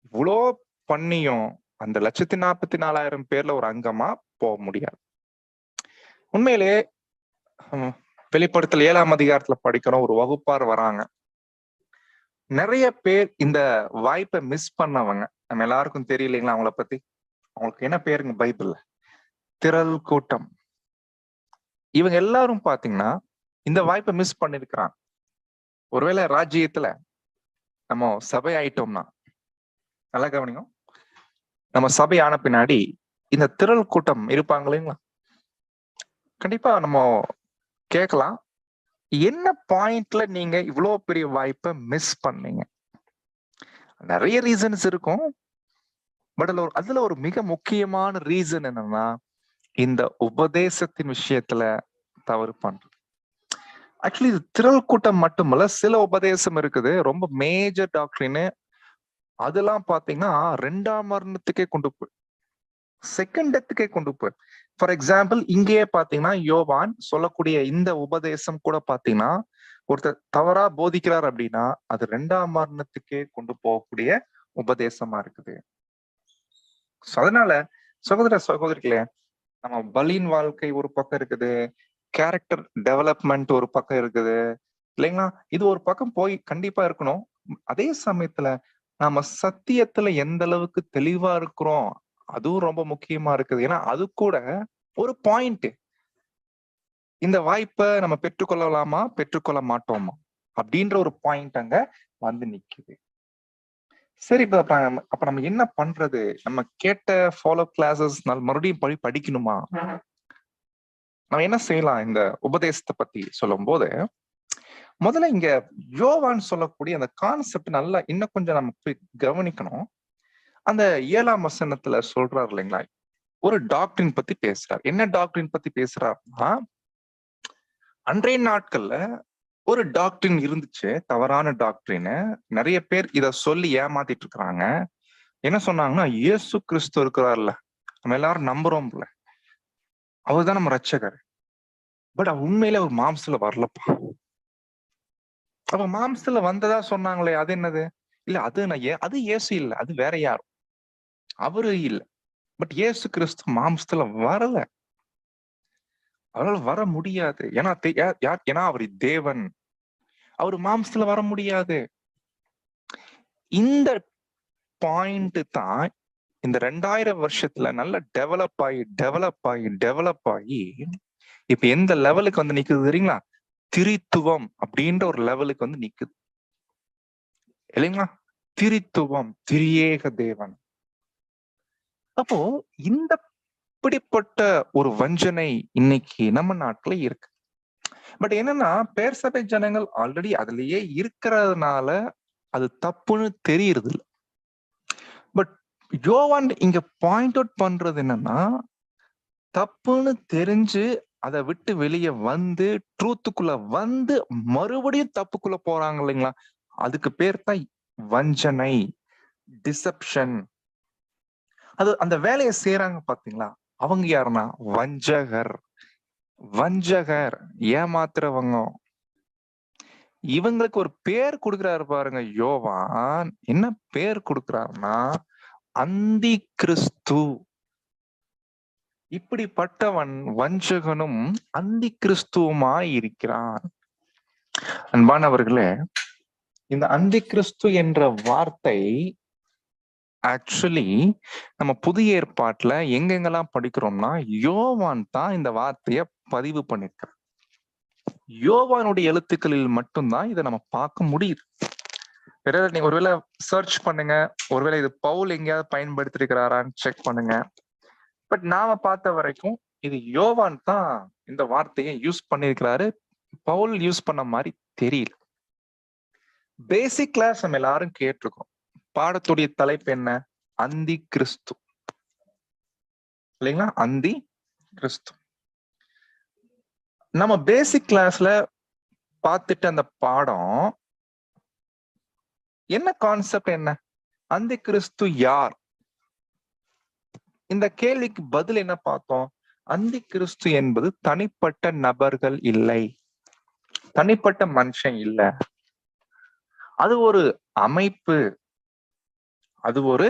இவ்வளோ பண்ணியும் அந்த 1,44,000 பேர்ல ஒரு அங்கமா போக முடியாது. உண்மையிலே வெளிப்படுத்தல் 7ஆம் அதிகாரத்துல படிக்கிறோம். ஒரு வகுப்பார் வராங்க. நிறைய பேர் இந்த வாய்ப்பை மிஸ் பண்ணவங்க. நம்ம எல்லாருக்கும் தெரியலைங்களா அவங்கள பத்தி? அவங்களுக்கு என்ன பேருங்க பைபிள்ல? திரள் கூட்டம். இவங்க எல்லாரும் பாத்தீங்கன்னா இந்த வாய்ப்பை மிஸ் பண்ணிருக்கிறாங்க. ஒருவேளை ராஜ்யத்துல நம்ம சபை ஆயிட்டோம்னா, நல்லா கவனிங்க, நம்ம சபை ஆன பின்னாடி இந்த திரள் கூட்டம் இருப்பாங்க இல்லைங்களா? கண்டிப்பா நம்ம கேட்கலாம், என்ன பாயிண்ட்ல நீங்க இவ்வளவு பெரிய வாய்ப்பை மிஸ் பண்ணீங்க? நிறைய ரீசன்ஸ் இருக்கும். பட் அதுல ஒரு மிக முக்கியமான ரீசன் என்னன்னா, இந்த உபதேசத்தின் விஷயத்துல தவறு பண்றது. ஆக்சுவலி இது திரள் கூட்டம் மட்டுமல்ல, சில உபதேசம் இருக்குது ரொம்ப மேஜர் டாக்டரின். அதெல்லாம் பாத்தீங்கன்னா 2ஆம் மரணத்துக்கே கொண்டு போய் செகண்ட் டெத்துக்கே கொண்டு போய். ஃபார் எக்ஸாம்பிள் இங்கேயே பாத்தீங்கன்னா யோவான் சொல்லக்கூடிய இந்த உபதேசம் கூட பாத்தீங்கன்னா ஒருத்தர் தவறா போதிக்கிறார் அப்படின்னா அது 2ஆம் மரணத்துக்கே கொண்டு போகக்கூடிய உபதேசமா இருக்குது. அதனால சகோதர சகோதரிகளே, நம்ம பலியின் வாழ்க்கை ஒரு பக்கம் இருக்குது, கேரக்டர் டெவலப்மெண்ட் ஒரு பக்கம் இருக்குது இல்லைங்களா? இது ஒரு பக்கம் போய் கண்டிப்பா இருக்கணும். அதே சமயத்துல நாம சத்தியத்துல எந்த அளவுக்கு தெளிவா இருக்கிறோம் அதுவும் ரொம்ப முக்கியமா இருக்குது. ஏன்னா அது கூட ஒரு பாயிண்ட். இந்த வாய்ப்பை நம்ம பெற்றுக்கொள்ளலாமா பெற்றுக்கொள்ள மாட்டோமா அப்படின்ற ஒரு பாயிண்ட் அங்க வந்து நிக்குது. சரி, அப்ப நம்ம என்ன பண்றது? நம்ம கேட்ட ஃபாலோ கிளாஸஸ் மறுபடியும் படிக்கணுமா? நம்ம என்ன செய்யலாம்? இந்த உபதேசத்தை பத்தி சொல்லும் போது முதல்ல இங்க யோவான் சொல்லக்கூடிய அந்த கான்செப்ட் நல்லா இன்னும் கொஞ்சம் நம்ம போய் கவனிக்கணும். அந்த 7ஆம் வசனத்துல சொல்றாரு இல்லைங்களா, ஒரு டாக்டரின் பத்தி பேசுறார். என்ன டாக்டரின் பத்தி பேசுறாருன்னா, அன்றைய நாட்கள்ல ஒரு டாக்டரின் இருந்துச்சு, தவறான டாக்டரின். நிறைய பேர் இத சொல்லி ஏமாத்திட்டு இருக்கிறாங்க. என்ன சொன்னாங்கன்னா, இயேசு கிறிஸ்து இருக்கிறார்ல, நம்ம எல்லாரும் நம்புறோம்ல, அவர்தான் நம்ம ரட்சகர். பட் உண்மையில ஒரு மாம்சத்துல வரலப்பா. அப்ப மாம்சத்துல வந்ததா சொன்னாங்களே, அது என்னது? இல்ல அது இயேசு இல்ல, அது வேற யாரும், அவரு இல்ல. பட் இயேசு கிறிஸ்து மாம்சத்துல வரல, அவரால் வர முடியாது. ஏன்னா அவர் தேவன், அவர் மாம்சத்துல வர முடியாது. இந்த பாயிண்ட் தான் இந்த 2000 வருஷத்துல நல்லா டெவலப் ஆகி இப்ப எந்த லெவலுக்கு வந்து நிக்குது தெரியுங்களா? திரித்துவம் அப்படின்ற ஒரு லெவலுக்கு வந்து நிக்குது இல்லைங்களா? திரித்துவம், திரியேக தேவன். அப்போ இந்த இப்படிப்பட்ட ஒரு வஞ்சனை இன்னைக்கு நம்ம நாட்டுல இருக்கு. பட் என்னன்னா, பேர் சபை ஜனங்கள் ஆல்ரெடி அதுலயே இருக்கிறதுனால அது தப்புன்னு தெரியுறது இல்லை. பட் யோவான் இங்க பாயிண்ட் அவுட் பண்றது என்னன்னா, தப்புன்னு தெரிஞ்சு அதை விட்டு வெளியே வந்து ட்ரூத்துக்குள்ள வந்து மறுபடியும் தப்புக்குள்ள போறாங்க இல்லைங்களா? அதுக்கு பேர் தான் வஞ்சனை, டிசப்ஷன். அது அந்த வேலையை செய்யறாங்க பாத்தீங்களா, அவங்க யாருன்னா வஞ்சகர், ஏமாத்துறவங்க. இவங்களுக்கு ஒரு பேர் கொடுக்கிறாரு பாருங்க யோவான். என்ன பேர் கொடுக்கிறாருன்னா, அந்தி கிறிஸ்து. இப்படிப்பட்டவன் வஞ்சகனும் அந்தி கிறிஸ்துவுமாய் இருக்கிறான். அன்பானவர்களே, இந்த அந்தி கிறிஸ்து என்ற வார்த்தை ஆக்சுவலி நம்ம புதிய ஏற்பாட்டுல எங்கெங்கெல்லாம் படிக்கிறோம்னா, யோவான் தான் இந்த வார்த்தைய பதிவு பண்ணிருக்கார். யோவானுடைய எழுத்துக்களில் மட்டும்தான் இதை நம்ம பார்க்க முடியுது. நீங்க ஒருவேளை சர்ச் பண்ணுங்க, ஒருவேளை இது பவுல் எங்கேயாவது பயன்படுத்தி இருக்கிறாரான்னு செக் பண்ணுங்க. பட் நாம பார்த்த வரைக்கும் இது யோவான் தான் இந்த வார்த்தையை யூஸ் பண்ணிருக்கிறாரு. பவுல் யூஸ் பண்ண மாதிரி தெரியல. பேசிக் கிளாஸ் நம்ம எல்லாரும் கேட்டிருக்கோம். பாடத்துடைய தலைப்பு என்ன? அந்தி கிறிஸ்து இல்லைங்களா? அந்தி கிறிஸ்து. நம்ம பேசிக் கிளாஸ்ல பார்த்துட்டு அந்த பாடம் என்ன கான்செப்ட் என்ன? அந்தி கிறிஸ்து யார்? இந்த கேள்விக்கு பதில் என்ன பார்த்தோம்? அந்தி கிறிஸ்து என்பது தனிப்பட்ட நபர்கள் இல்லை, தனிப்பட்ட மனுஷன் இல்ல, அது ஒரு அமைப்பு. அது ஒரு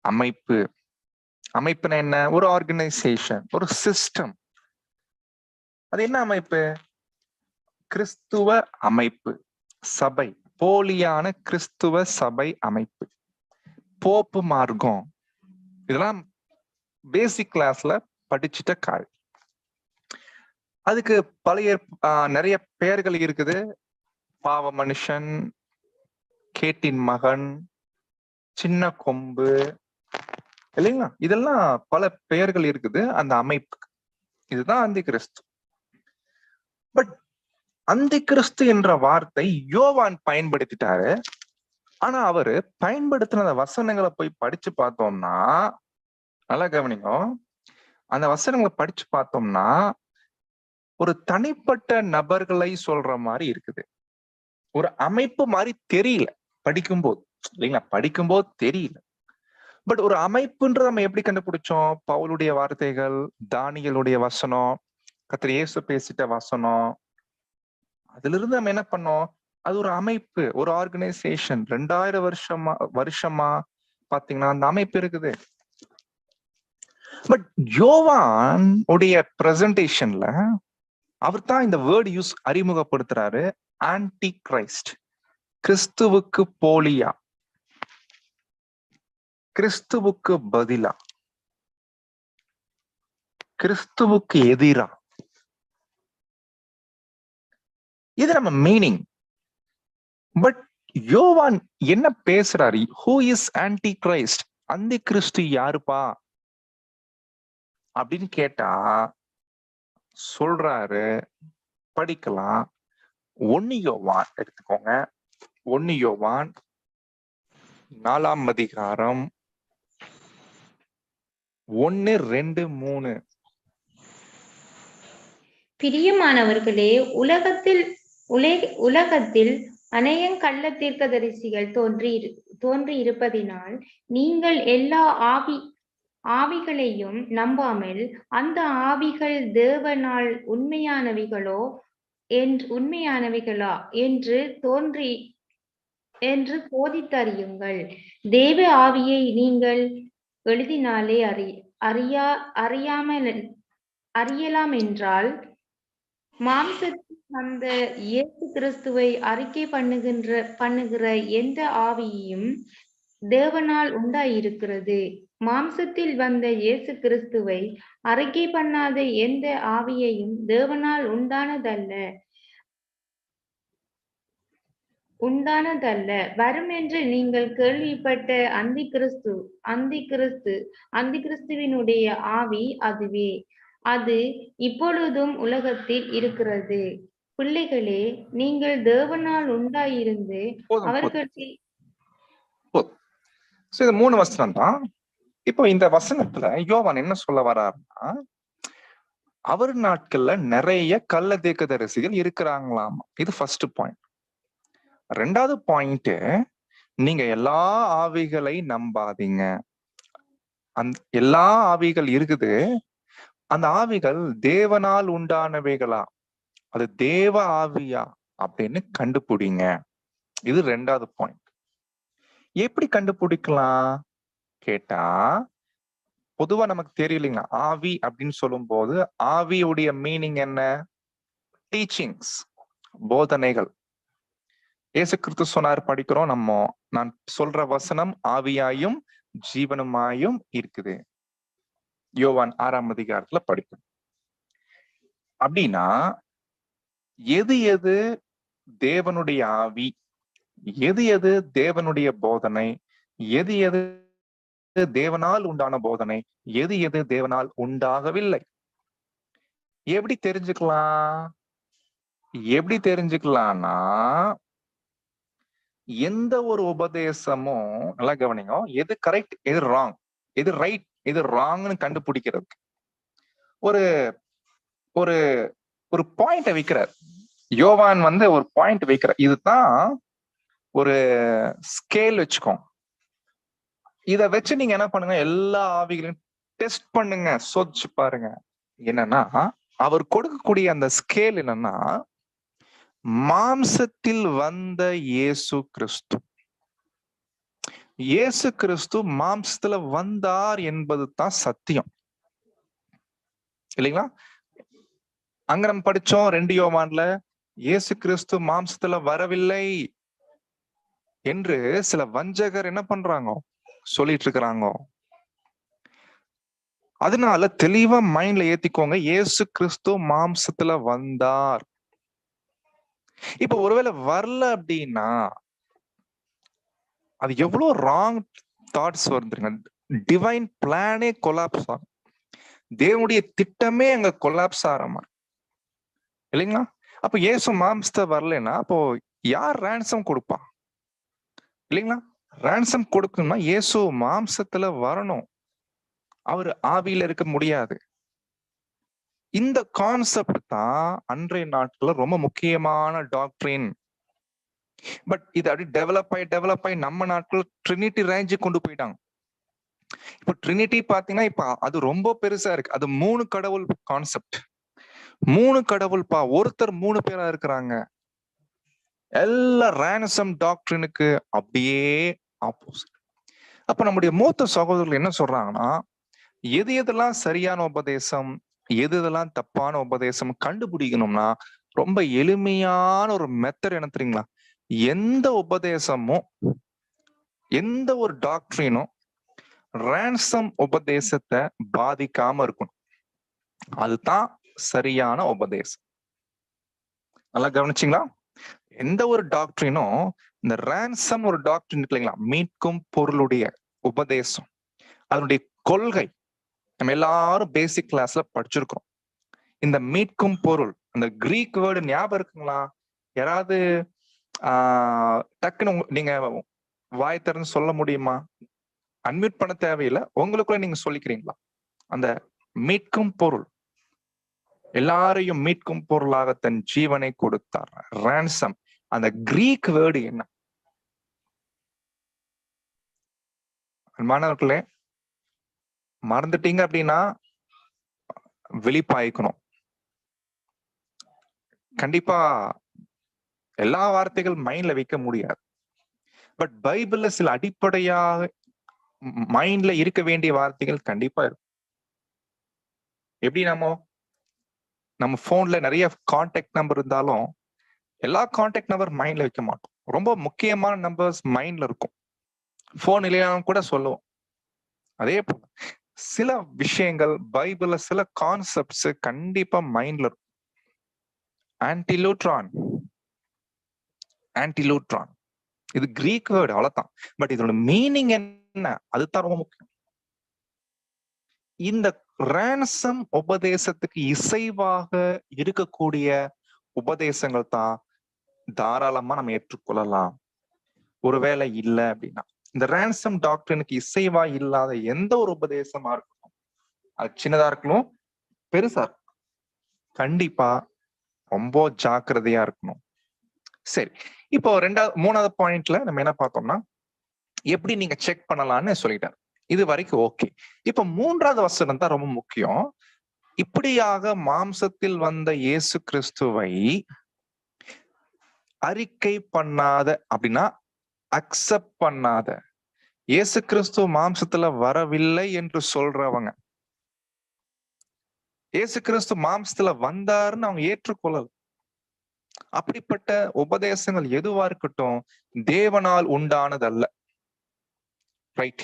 அமைப்பு. அமைப்புனா என்ன? ஒரு ஆர்கனைசேஷன், ஒரு சிஸ்டம். அது என்ன அமைப்பு? கிறிஸ்துவ அமைப்பு, சபை, போலியான கிறிஸ்துவ சபை அமைப்பு, போப்பு மார்க்கம். இதெல்லாம் பேசிக் கிளாஸ்ல படிச்சுட்ட கால். அதுக்கு பழைய நிறைய பெயர்கள் இருக்குது. பாவ மனுஷன், கேட்டின் மகன், சின்ன கொம்பு இல்லைங்களா? இதெல்லாம் பல பெயர்கள் இருக்குது அந்த அமைப்புக்கு. இதுதான் அந்தி கிறிஸ்து. பட் அந்தி கிறிஸ்து என்ற வார்த்தை யோவான் பயன்படுத்திட்டாரு. ஆனா அவரு பயன்படுத்தின வசனங்களை போய் படிச்சு பார்த்தோம்னா, நல்லா கவனிங்க, அந்த வசனங்களை படிச்சு பார்த்தோம்னா ஒரு தனிப்பட்ட நபர்களை சொல்ற மாதிரி இருக்குது, ஒரு அமைப்பு மாதிரி தெரியல படிக்கும்போது இல்லைங்களா? படிக்கும்போது தெரியல. பட் ஒரு அமைப்புன்றது நம்ம எப்படி கண்டுபிடிச்சோம்? பவுலுடைய வார்த்தைகள், தானியேலுடைய வசனம், கர்த்தர் இயேசு பேசிட்ட வசனம், அதுல இருந்து நம்ம என்ன பண்ணோம்? அது ஒரு அமைப்பு, ஒரு ஆர்கனைசேஷன். 2000 வருஷமா பாத்தீங்கன்னா அந்த அமைப்பு இருக்குது. பட் யோவான் உடைய பிரசன்டேஷன்ல அவர் தான் இந்த வேர்ட் யூஸ் அறிமுகப்படுத்துறாரு, ஆன்டி கிரைஸ்ட், கிறிஸ்துவுக்கு போலியா, கிறிஸ்துவுக்கு பதிலா, கிறிஸ்துவுக்கு எதிரா. இது நம்ம மீனிங். பட் யோவான் என்ன பேசுறாரு? Who is anti Christ? அந்தி கிறிஸ்து யாருப்பா அப்படின்னு கேட்டா சொல்றாரு, படிக்கலாம். 1 யோவான் எடுத்துக்கோங்க. 1 யோவான் 4ஆம் அதிகாரம் 1, 2, 3. பிரியமானவர்களே, உலகத்தில் அநேகம் கள்ள தீர்க்கதரிசிகள் தோன்றி இருப்பதினால் நீங்கள் எல்லா ஆவிகளையும் நம்பாமல் அந்த ஆவிகள் தேவனால் உண்மையானவைகளா என்று சோதித்தறியுங்கள். தேவ ஆவியை நீங்கள் எழுதினாலே அறியலாம் என்றால், மாம்சத்தில் வந்த இயேசு கிறிஸ்துவை அறிக்கை பண்ணுகிற எந்த ஆவியும் தேவனால் உண்டாயிருக்கிறது. மாம்சத்தில் வந்த இயேசு கிறிஸ்துவை அறிக்கை பண்ணாத எந்த ஆவியையும் தேவனால் உண்டானதல்ல. வரும் என்று நீங்கள் கேள்விப்பட்ட அந்திகிறிஸ்துவினுடைய ஆவி அதுவே. அது இப்பொழுதும் உலகத்தில் இருக்கிறது. பிள்ளைகளே, நீங்கள் தேவனால் உண்டாயிருந்து அவர்களை 3 வசனம் தான். இப்போ இந்த வசனத்துல யோவான் என்ன சொல்ல வர்றாருன்னா, அவர் நாட்கள்ல நிறைய கள்ள தீர்க்கதரிசிகள் இருக்கிறாங்களாமா. இது ஃபர்ஸ்ட் பாயிண்ட். 2வது பாயிண்ட், நீங்க எல்லா ஆவிகளை நம்பாதீங்க. எல்லா ஆவிகள் இருக்குது, அந்த ஆவிகள் தேவனால் உண்டானவைகளா, அது தேவ ஆவியா அப்படின்னு கண்டுபிடிங்க. இது 2வது பாயிண்ட். எப்படி கண்டுபிடிக்கலாம் கேட்டா, பொதுவா நமக்கு தெரியும் இல்லைங்களா, ஆவி அப்படின்னு சொல்லும் போது ஆவியுடைய மீனிங் என்ன? டீச்சிங்ஸ், போதனைகள். இயேசு கிறிஸ்து சொன்னார், படிக்கிறோம் நம்ம, நான் சொல்ற வசனம் ஆவியாயும் ஜீவனுமாயும் இருக்குது. யோவான் 6ஆம் அதிகாரத்துல படிக்கணும். அப்படின்னா எது எது தேவனுடைய ஆவி, எது எது தேவனுடைய போதனை, எது எது தேவனால் உண்டான போதனை, எது எது தேவனால் உண்டாகவில்லை? எப்படி தெரிஞ்சுக்கலாம்னா, எந்த ஒரு உபதேசமும் நல்லா கவனிங்க, எது கரெக்ட், எது ராங், எது ரைட், எது ராங்னு கண்டுபிடிக்கிறதுக்கு ஒரு ஒரு ஒரு பாயிண்ட் வைக்கிறார் யோவான். ஒரு பாயிண்ட் வைக்கிறார். இதுதான் ஒரு ஸ்கேல் வச்சுக்கோங்க. இத வச்சு நீங்க என்ன பண்ணுங்க, எல்லா ஆவிகளையும் டெஸ்ட் பண்ணுங்க, சோதிச்சு பாருங்க. என்னன்னா, அவர் கொடுக்கக்கூடிய அந்த ஸ்கேல் என்னன்னா, மாம்சத்தில் வந்த இயேசு கிறிஸ்து மாம்சத்துல வந்தார் என்பது தான் சத்தியம் இல்லைங்களா? அங்க நம்ம படிச்சோம் 2 யோவான்ல, இயேசு கிறிஸ்து மாம்சத்துல வரவில்லை என்று சில வஞ்சகர் என்ன பண்றாங்க, சொல்லிட்டு இருக்கிறாங்க. அதனால தெளிவா மைண்ட்ல ஏத்திக்கோங்க, இயேசு கிறிஸ்து மாம்சத்துல வந்தார். இப்ப ஒருவேளை வரல அப்படின்னா அது எவ்வளவு ராங் தாட்ஸ் வருதுங்க. டிவைன் பிளானே கொலாப்ஸ் ஆகும், தேவனுடைய திட்டமே அங்க கொலாப்ஸ் ஆகிற இல்லைங்களா? அப்ப இயேசு மாம்சத்தை வரலன்னா அப்போ யார் ரேன்சம் கொடுப்பா இல்லைங்களா? ரேன்சம் கொடுக்கணும்னா இயேசு மாம்சத்துல வரணும், அவர் ஆவியில இருக்க முடியாது. இந்த கான்செப்ட் தான் அன்றைய நாட்கள்ல ரொம்ப முக்கியமான டாக்டரின். பட் இது அப்படி டெவலப் ஆகி நம்ம நாட்கள் ட்ரினிட்டி ரேஞ்சு கொண்டு போயிட்டாங்க. இப்போ ட்ரினிட்டி பாத்தீங்கன்னா இப்ப அது ரொம்ப பெருசா இருக்கு. அது 3 கடவுள் கான்செப்ட். 3 கடவுள்பா, ஒருத்தர் 3 பேரா இருக்கிறாங்க. எல்லா ரான்சம் டாக்டரினுக்கு அப்படியே ஆப்போசிட். அப்ப நம்முடைய மூத்த சகோதரர்கள் என்ன சொல்றாங்கன்னா, எது எதெல்லாம் சரியான உபதேசம், எது எதெல்லாம் தப்பான உபதேசம் கண்டுபிடிக்கணும்னா ரொம்ப எளிமையான ஒரு மெத்தட் என்ன தெரியுங்களா? எந்த உபதேசமும், எந்த ஒரு டாக்டரினும் ரான்சம் உபதேசத்தை பாதிக்காம இருக்கணும். அதுதான் சரியான உபதேசம். நல்லா கவனிச்சிங்களா? எந்த ஒரு டாக்டரினும் இந்த ரான்சம் ஒரு டாக்டரின் இருக்கு இல்லைங்களா, மீட்கும் பொருளுடைய உபதேசம், அதனுடைய கொள்கை நம்ம எல்லாரும் பேசிக் கிளாஸ்ல படிச்சிருக்கோம். இந்த மீட்கும் பொருள், அந்த கிரீக் வேர்டு ஞாபகம் இருக்குங்களா? யாராவது டக்குன்னு நீங்க வாய் திறந்து சொல்ல முடியுமா? அன்மியூட் பண்ண தேவையில்லை, உங்களுக்குள்ள நீங்க சொல்லிக்கிறீங்களா? அந்த மீட்கும் பொருள், எல்லாரையும் மீட்கும் பொருளாக தன் ஜீவனை கொடுத்தார். ரான்சம், அந்த கிரீக் வேர்டு என்ன? மாணவர்களே, மறந்துட்டீங்க அப்படின்னா வெளிப்பாய்க்கணும். கண்டிப்பா எல்லா வார்த்தைகள் மைண்ட்ல வைக்க முடியாது. பட் பைபிள்ல சில அடிப்படையாக மைண்ட்ல இருக்க வேண்டிய வார்த்தைகள் கண்டிப்பா இருக்கும். எப்படி நம்ம போன்ல நிறைய கான்டாக்ட் நம்பர் இருந்தாலும் எல்லா கான்டாக்ட் நம்பர் மைண்ட்ல வைக்க மாட்டோம். ரொம்ப முக்கியமான நம்பர்ஸ் மைண்ட்ல இருக்கும். போன் இல்லையாலும் கூட சொல்லுவோம். அதே போல சில விஷயங்கள் பைபிள்ல சில கான்செப்ட்ஸ் கண்டிப்பா மைண்ட்ல இருக்கும். ஆன்டிலூட்ரான் இது கிரீக் வேர்டு, அவ்வளவுதான். பட் இதோட மீனிங் என்ன, அதுதான் ரொம்ப முக்கியம். இந்த ரான்சம் உபதேசத்துக்கு இசைவாக இருக்கக்கூடிய உபதேசங்கள் தான் தாராளமா நம்ம ஏற்றுக்கொள்ளலாம். ஒருவேளை இல்லை அப்படின்னா, இந்த ரான்சம் டாக்டரினுக்கு இசைவா இல்லாத எந்த ஒரு உபதேசமா இருக்கட்டும், அது சின்னதா இருக்கணும் பெருசா இருக்கும், கண்டிப்பா ரொம்ப ஜாக்கிரதையா இருக்கணும். சரி, இப்போ மூணாவது பாயிண்ட்ல நம்ம என்ன பார்த்தோம்னா, எப்படி நீங்க செக் பண்ணலாம்னு சொல்லிட்டாரு. இது வரைக்கும் ஓகே. இப்ப 3வது வசனம் தான் ரொம்ப முக்கியம். இப்படியாக மாம்சத்தில் வந்த இயேசு கிறிஸ்துவை அறிக்கை பண்ணாத அப்படின்னா அக்செப்ட் பண்ணாத, இயேசு கிறிஸ்து மாம்சத்துல வரவில்லை என்று சொல்றவங்க, இயேசு கிறிஸ்து மாம்சத்துல வந்தாருன்னு அவங்க ஏற்றுக்கொள்ளல. அப்படிப்பட்ட உபதேசங்கள் எதுவா இருக்கட்டும் தேவனால் உண்டானதல்ல. ரைட்?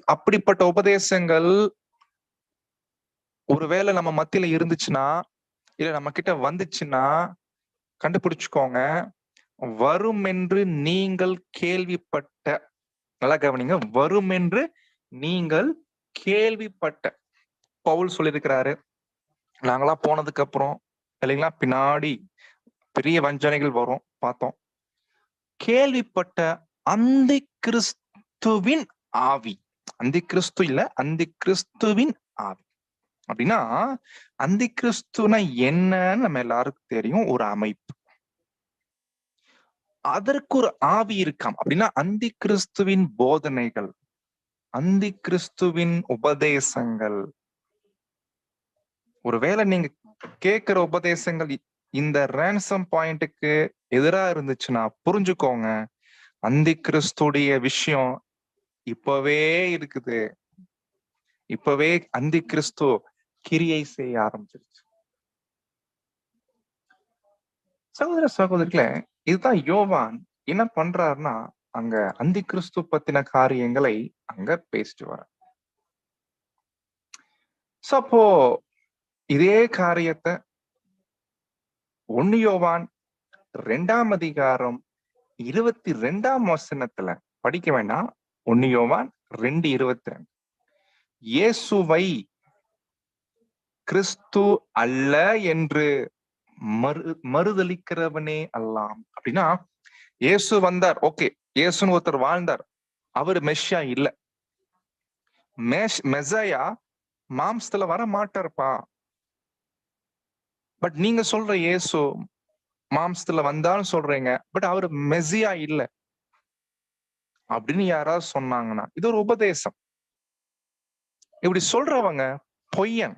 அப்படிப்பட்ட உபதேசங்கள் ஒருவேளை நம்ம மத்தியில இருந்துச்சுன்னா, இல்ல நம்ம கிட்ட வந்துச்சுன்னா கண்டுபிடிச்சுக்கோங்க, வரும் என்று நீங்கள் கேள்விப்பட்ட, நல்லா கவனிங்க, வரும் என்று நீங்கள் கேள்விப்பட்ட. பவுல் சொல்லியிருக்கிறாரு, நாங்களா போனதுக்கு அப்புறம் இல்லைங்களா பின்னாடி பெரிய வஞ்சனைகள் வரும் பார்த்தோம். கேள்விப்பட்ட அந்தி கிறிஸ்துவின் ஆவி, அந்தி கிறிஸ்து இல்ல, அந்தி கிறிஸ்துவின் ஆவி. அப்படின்னா அந்தி கிறிஸ்துனா என்னன்னு நம்ம எல்லாருக்கும் தெரியும், ஒரு அமைப்பு. அதற்கு ஒரு ஆவி இருக்காம். அப்படின்னா அந்தி கிறிஸ்துவின் போதனைகள், அந்தி கிறிஸ்துவின் உபதேசங்கள், ஒருவேளை நீங்க கேட்கிற உபதேசங்கள் இந்த ரான்சம் பாயிண்ட்டுக்கு எதிரா இருந்துச்சுன்னா புரிஞ்சுக்கோங்க, அந்தி கிறிஸ்துடைய விஷயம் இப்பவே இருக்குது. இப்பவே அந்தி கிறிஸ்து கிரியை செய்ய ஆரம்பிச்சிருச்சு. சகோதர சகோதரிகளே, இதுதான் யோவான் என்ன பண்றாருன்னா, அங்க அந்தி கிறிஸ்து பத்தின காரியங்களை அங்க பேசிட்டு வர. அப்போ இதே காரியத்தை 1 யோவான் 2ஆம் அதிகாரம் 22ஆம் வசனத்துல படிக்க வேண்டாம். 1 யோவான் 2:22, இயேசுவை கிறிஸ்து அல்ல என்று மறுதலிக்கிறவனே அல்லாம். அப்படின்னா இயேசு வந்தார், ஓகே, இயேசுன்னு ஒருத்தர் வாழ்ந்தார், அவர் மெஷியா இல்ல. மெசாயா மாம்சத்துல வர மாட்டார்ப்பா. பட் நீங்க சொல்ற இயேசு மாம்சத்துல வந்தாலும் சொல்றீங்க, பட் அவர் மெசியா இல்ல அப்படின்னு யாராவது சொன்னாங்கன்னா இது ஒரு உபதேசம். இப்படி சொல்றவங்க பொய்யன்.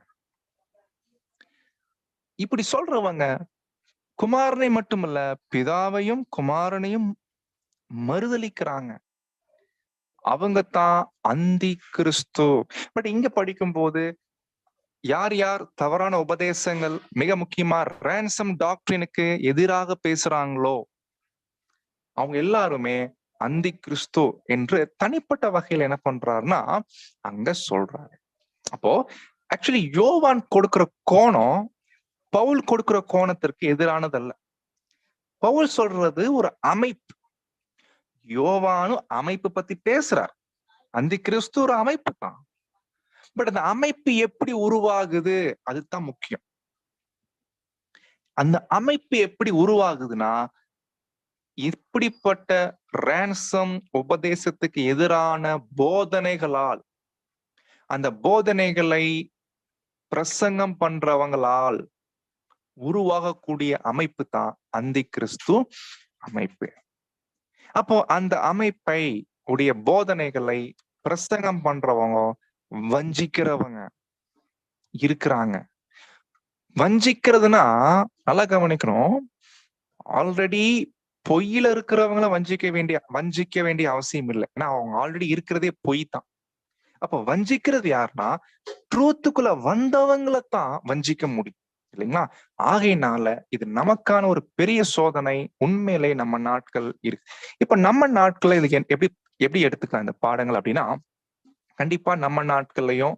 இப்படி சொல்றவங்க குமாரனை மட்டுமல்ல, பிதாவையும் குமாரனையும் மறுதலிக்கிறாங்க. அவங்க தான் அந்தி கிறிஸ்து. பட் இங்க படிக்கும்போது யார் யார் தவறான உபதேசங்கள், மிக முக்கியமா ரேன்சம் டாக்டரினுக்கு எதிராக பேசுறாங்களோ அவங்க எல்லாருமே அந்தி கிறிஸ்து என்று தனிப்பட்ட வகையில் என்ன பண்றாருன்னா அங்க சொல்றாரு. அப்போ ஆக்சுவலி யோவான் கொடுக்கிற கோணம் பவுல் கொடுக்கிற கோணத்திற்கு எதிரானதல்ல. பவுல் சொல்றது ஒரு அமைப்பு. யோவானும் அமைப்பு பத்தி பேசுறார். அந்தி கிறிஸ்து ஒரு அமைப்பு தான். பட் அந்த அமைப்பு எப்படி உருவாகுது அதுதான் முக்கியம். அந்த அமைப்பு எப்படி உருவாகுதுன்னா இப்படிப்பட்ட ரேன்சம் உபதேசத்துக்கு எதிரான போதனைகளால், அந்த போதனைகளை பிரசங்கம் பண்றவங்களால் உருவாகக்கூடிய அமைப்பு தான் அந்தி கிறிஸ்து அமைப்பு. அப்போ அந்த அமைப்பை உடைய போதனைகளை பிரசங்கம் பண்றவங்க வஞ்சிக்கிறவங்க இருக்கிறாங்க. வஞ்சிக்கிறதுனா நல்லா கவனிக்கணும். ஆல்ரெடி பொய்யில இருக்கிறவங்கள வஞ்சிக்க வேண்டிய அவசியம் இல்லை. ஏன்னா அவங்க ஆல்ரெடி இருக்கிறதே பொய் தான். அப்ப வஞ்சிக்கிறது யாருன்னா ட்ரூத்துக்குள்ள வந்தவங்களை தான் வஞ்சிக்க முடியும் இல்லைங்களா? ஆகையினால இது நமக்கான ஒரு பெரிய சோதனை. உண்மையிலே நம்ம நாட்கள் இருக்கு. இப்ப நம்ம நாட்கள்ல இதுக்கு எப்படி எப்படி எடுத்துக்கலாம் இந்த பாடங்கள் அப்படின்னா, கண்டிப்பா நம்ம நாட்கள்லயும்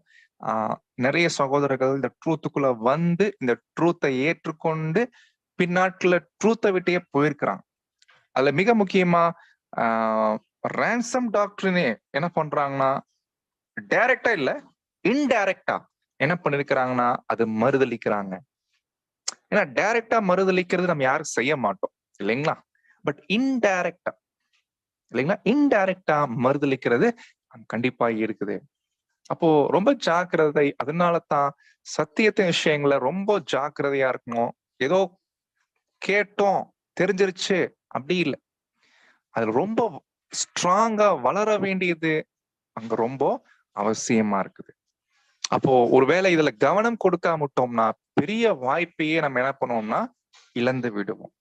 நிறைய சகோதரர்கள் இந்த ட்ரூத்துக்குள்ள வந்து இந்த ட்ரூத்தை ஏற்றுக்கொண்டு பின்னாட்கள ட்ரூத்தை விட்டே போயிருக்கிறாங்க. அதுல மிக முக்கியமா ரேன்சம் டாக்டரினே என்ன பண்றாங்கன்னா டைரக்டா இல்ல இன்டைரக்டா என்ன பண்ணிருக்கிறாங்கன்னா அது மறுதளிக்கிறாங்க. ஏன்னா டைரக்டா மறுதளிக்கிறது நம்ம யாரும் செய்ய மாட்டோம் இல்லைங்களா? பட் இன்டைரக்டா இல்லைங்களா, இன்டைரக்டா மறுதளிக்கிறது கண்டிப்பா இருக்குது. அப்போ ரொம்ப ஜாக்கிரதை. அதனாலதான் சத்தியத்தின் விஷயங்கள ரொம்ப ஜாக்கிரதையா இருக்கணும். ஏதோ கேட்டோம் தெரிஞ்சிருச்சு அப்படி இல்லை. அதுல ரொம்ப ஸ்ட்ராங்கா வளர வேண்டியது அங்க ரொம்ப அவசியமா இருக்குது. அப்போ ஒருவேளை இதுல கவனம் கொடுக்காமட்டோம்னா பெரிய வாய்ப்பையே நம்ம என்ன பண்ணுவோம்னா இழந்து விடுவோம்.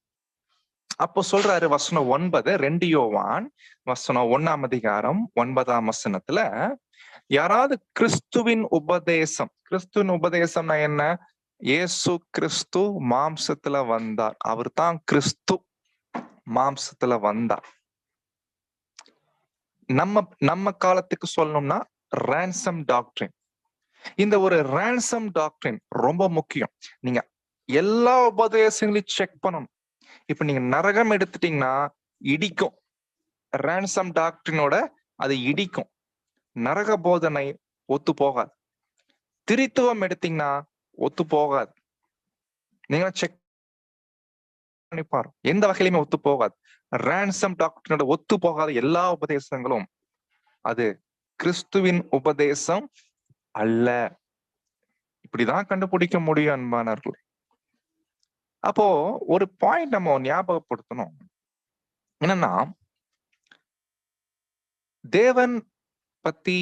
அப்போ சொல்றாரு வசனம் 9, 2 யோவான் வசனம் 1ஆம் அதிகாரம் 9ஆம் வசனத்துல, யாராவது கிறிஸ்துவின் உபதேசம்னா என்ன? இயேசு கிறிஸ்து மாம்சத்துல வந்தார். அவர் தான் கிறிஸ்து மாம்சத்துல வந்தார். நம்ம காலத்துக்கு சொல்லணும்னா ரேன்சம் டாக்டரின். இந்த ஒரு ரேன்சம் டாக்டரின் ரொம்ப முக்கியம். நீங்க எல்லா உபதேசங்களையும் செக் பண்ணணும். இப்ப நீங்க நரகம் எடுத்துட்டீங்கன்னா இடிக்கும். ரேன்சம் டாக்டரினோட அது இடிக்கும். நரக போதனை ஒத்து போகாது. திரித்துவம் எடுத்தீங்கன்னா ஒத்து போகாது. நீங்க செக் பண்ணி பாருங்க, எந்த வகையிலுமே ஒத்து போகாது. ரேன்சம் டாக்டரினோட ஒத்து போகாத எல்லா உபதேசங்களும் அது கிறிஸ்துவின் உபதேசம் அல்ல. இப்படிதான் கண்டுபிடிக்க முடியும் அன்பானவர்களே. அப்போ ஒரு பாயிண்ட் நம்ம ஞாபகப்படுத்தணும். என்னன்னா தேவன் பத்தி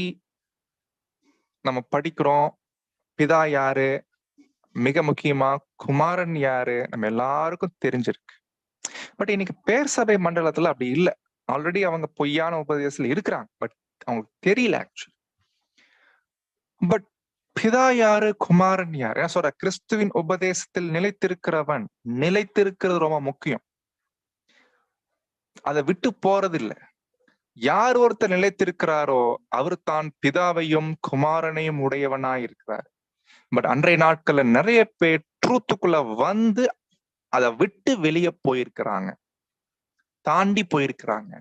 நம்ம படிக்கிறோம். பிதா யாரு, மிக முக்கியமா குமாரன் யாரு நம்ம எல்லாருக்கும் தெரிஞ்சிருக்கு. பட் இன்னைக்கு பேர் சபை மண்டலத்துல அப்படி இல்லை. ஆல்ரெடி அவங்க பொய்யான உபதேசத்துல இருக்கிறாங்க. பட் அவங்களுக்கு தெரியல ஆக்சுவலி. பட் பிதா யாரு, குமாரன் யாரு? சொல்ற கிறிஸ்துவின் உபதேசத்தில் நிலைத்திருக்கிறவன். நிலைத்திருக்கிறது ரொம்ப முக்கியம். அதை விட்டு போறது இல்லை. யார் ஒருத்தர் நிலைத்திருக்கிறாரோ அவர் தான் பிதாவையும் குமாரனையும் உடையவனாய் இருக்கிறார். பட் அன்றைய நாட்கள்ல நிறைய பேர் ட்ரூத்துக்குள்ள வந்து அதை விட்டு வெளியே போயிருக்கிறாங்க, தாண்டி போயிருக்கிறாங்க.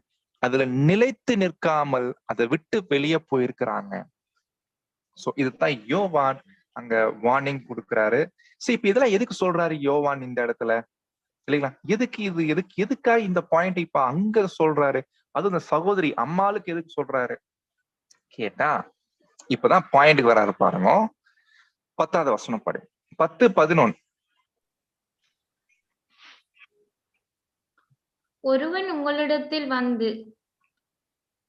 அதுல நிலைத்து நிற்காமல் அதை விட்டு வெளியே போயிருக்கிறாங்க. சோ இதுதான் யோவான் அங்க வார்னிங் கொடுக்கிறாரு. சோ இப்ப இதெல்லாம் எதுக்கு சொல்றாரு யோவான் இந்த இடத்துல இல்லைங்களா? எதுக்கா இந்த பாயிண்ட் இப்ப அங்க சொல்றாரு? அதுவும் இந்த சகோதரி அம்மாளுக்கு எதுக்கு சொல்றாரு கேட்டா, இப்பதான் பாயிண்ட்க்கு வராரு பாருங்க. 10வது வசனம் படி. 10-11. ஒருவன் உங்களிடத்தில் வந்து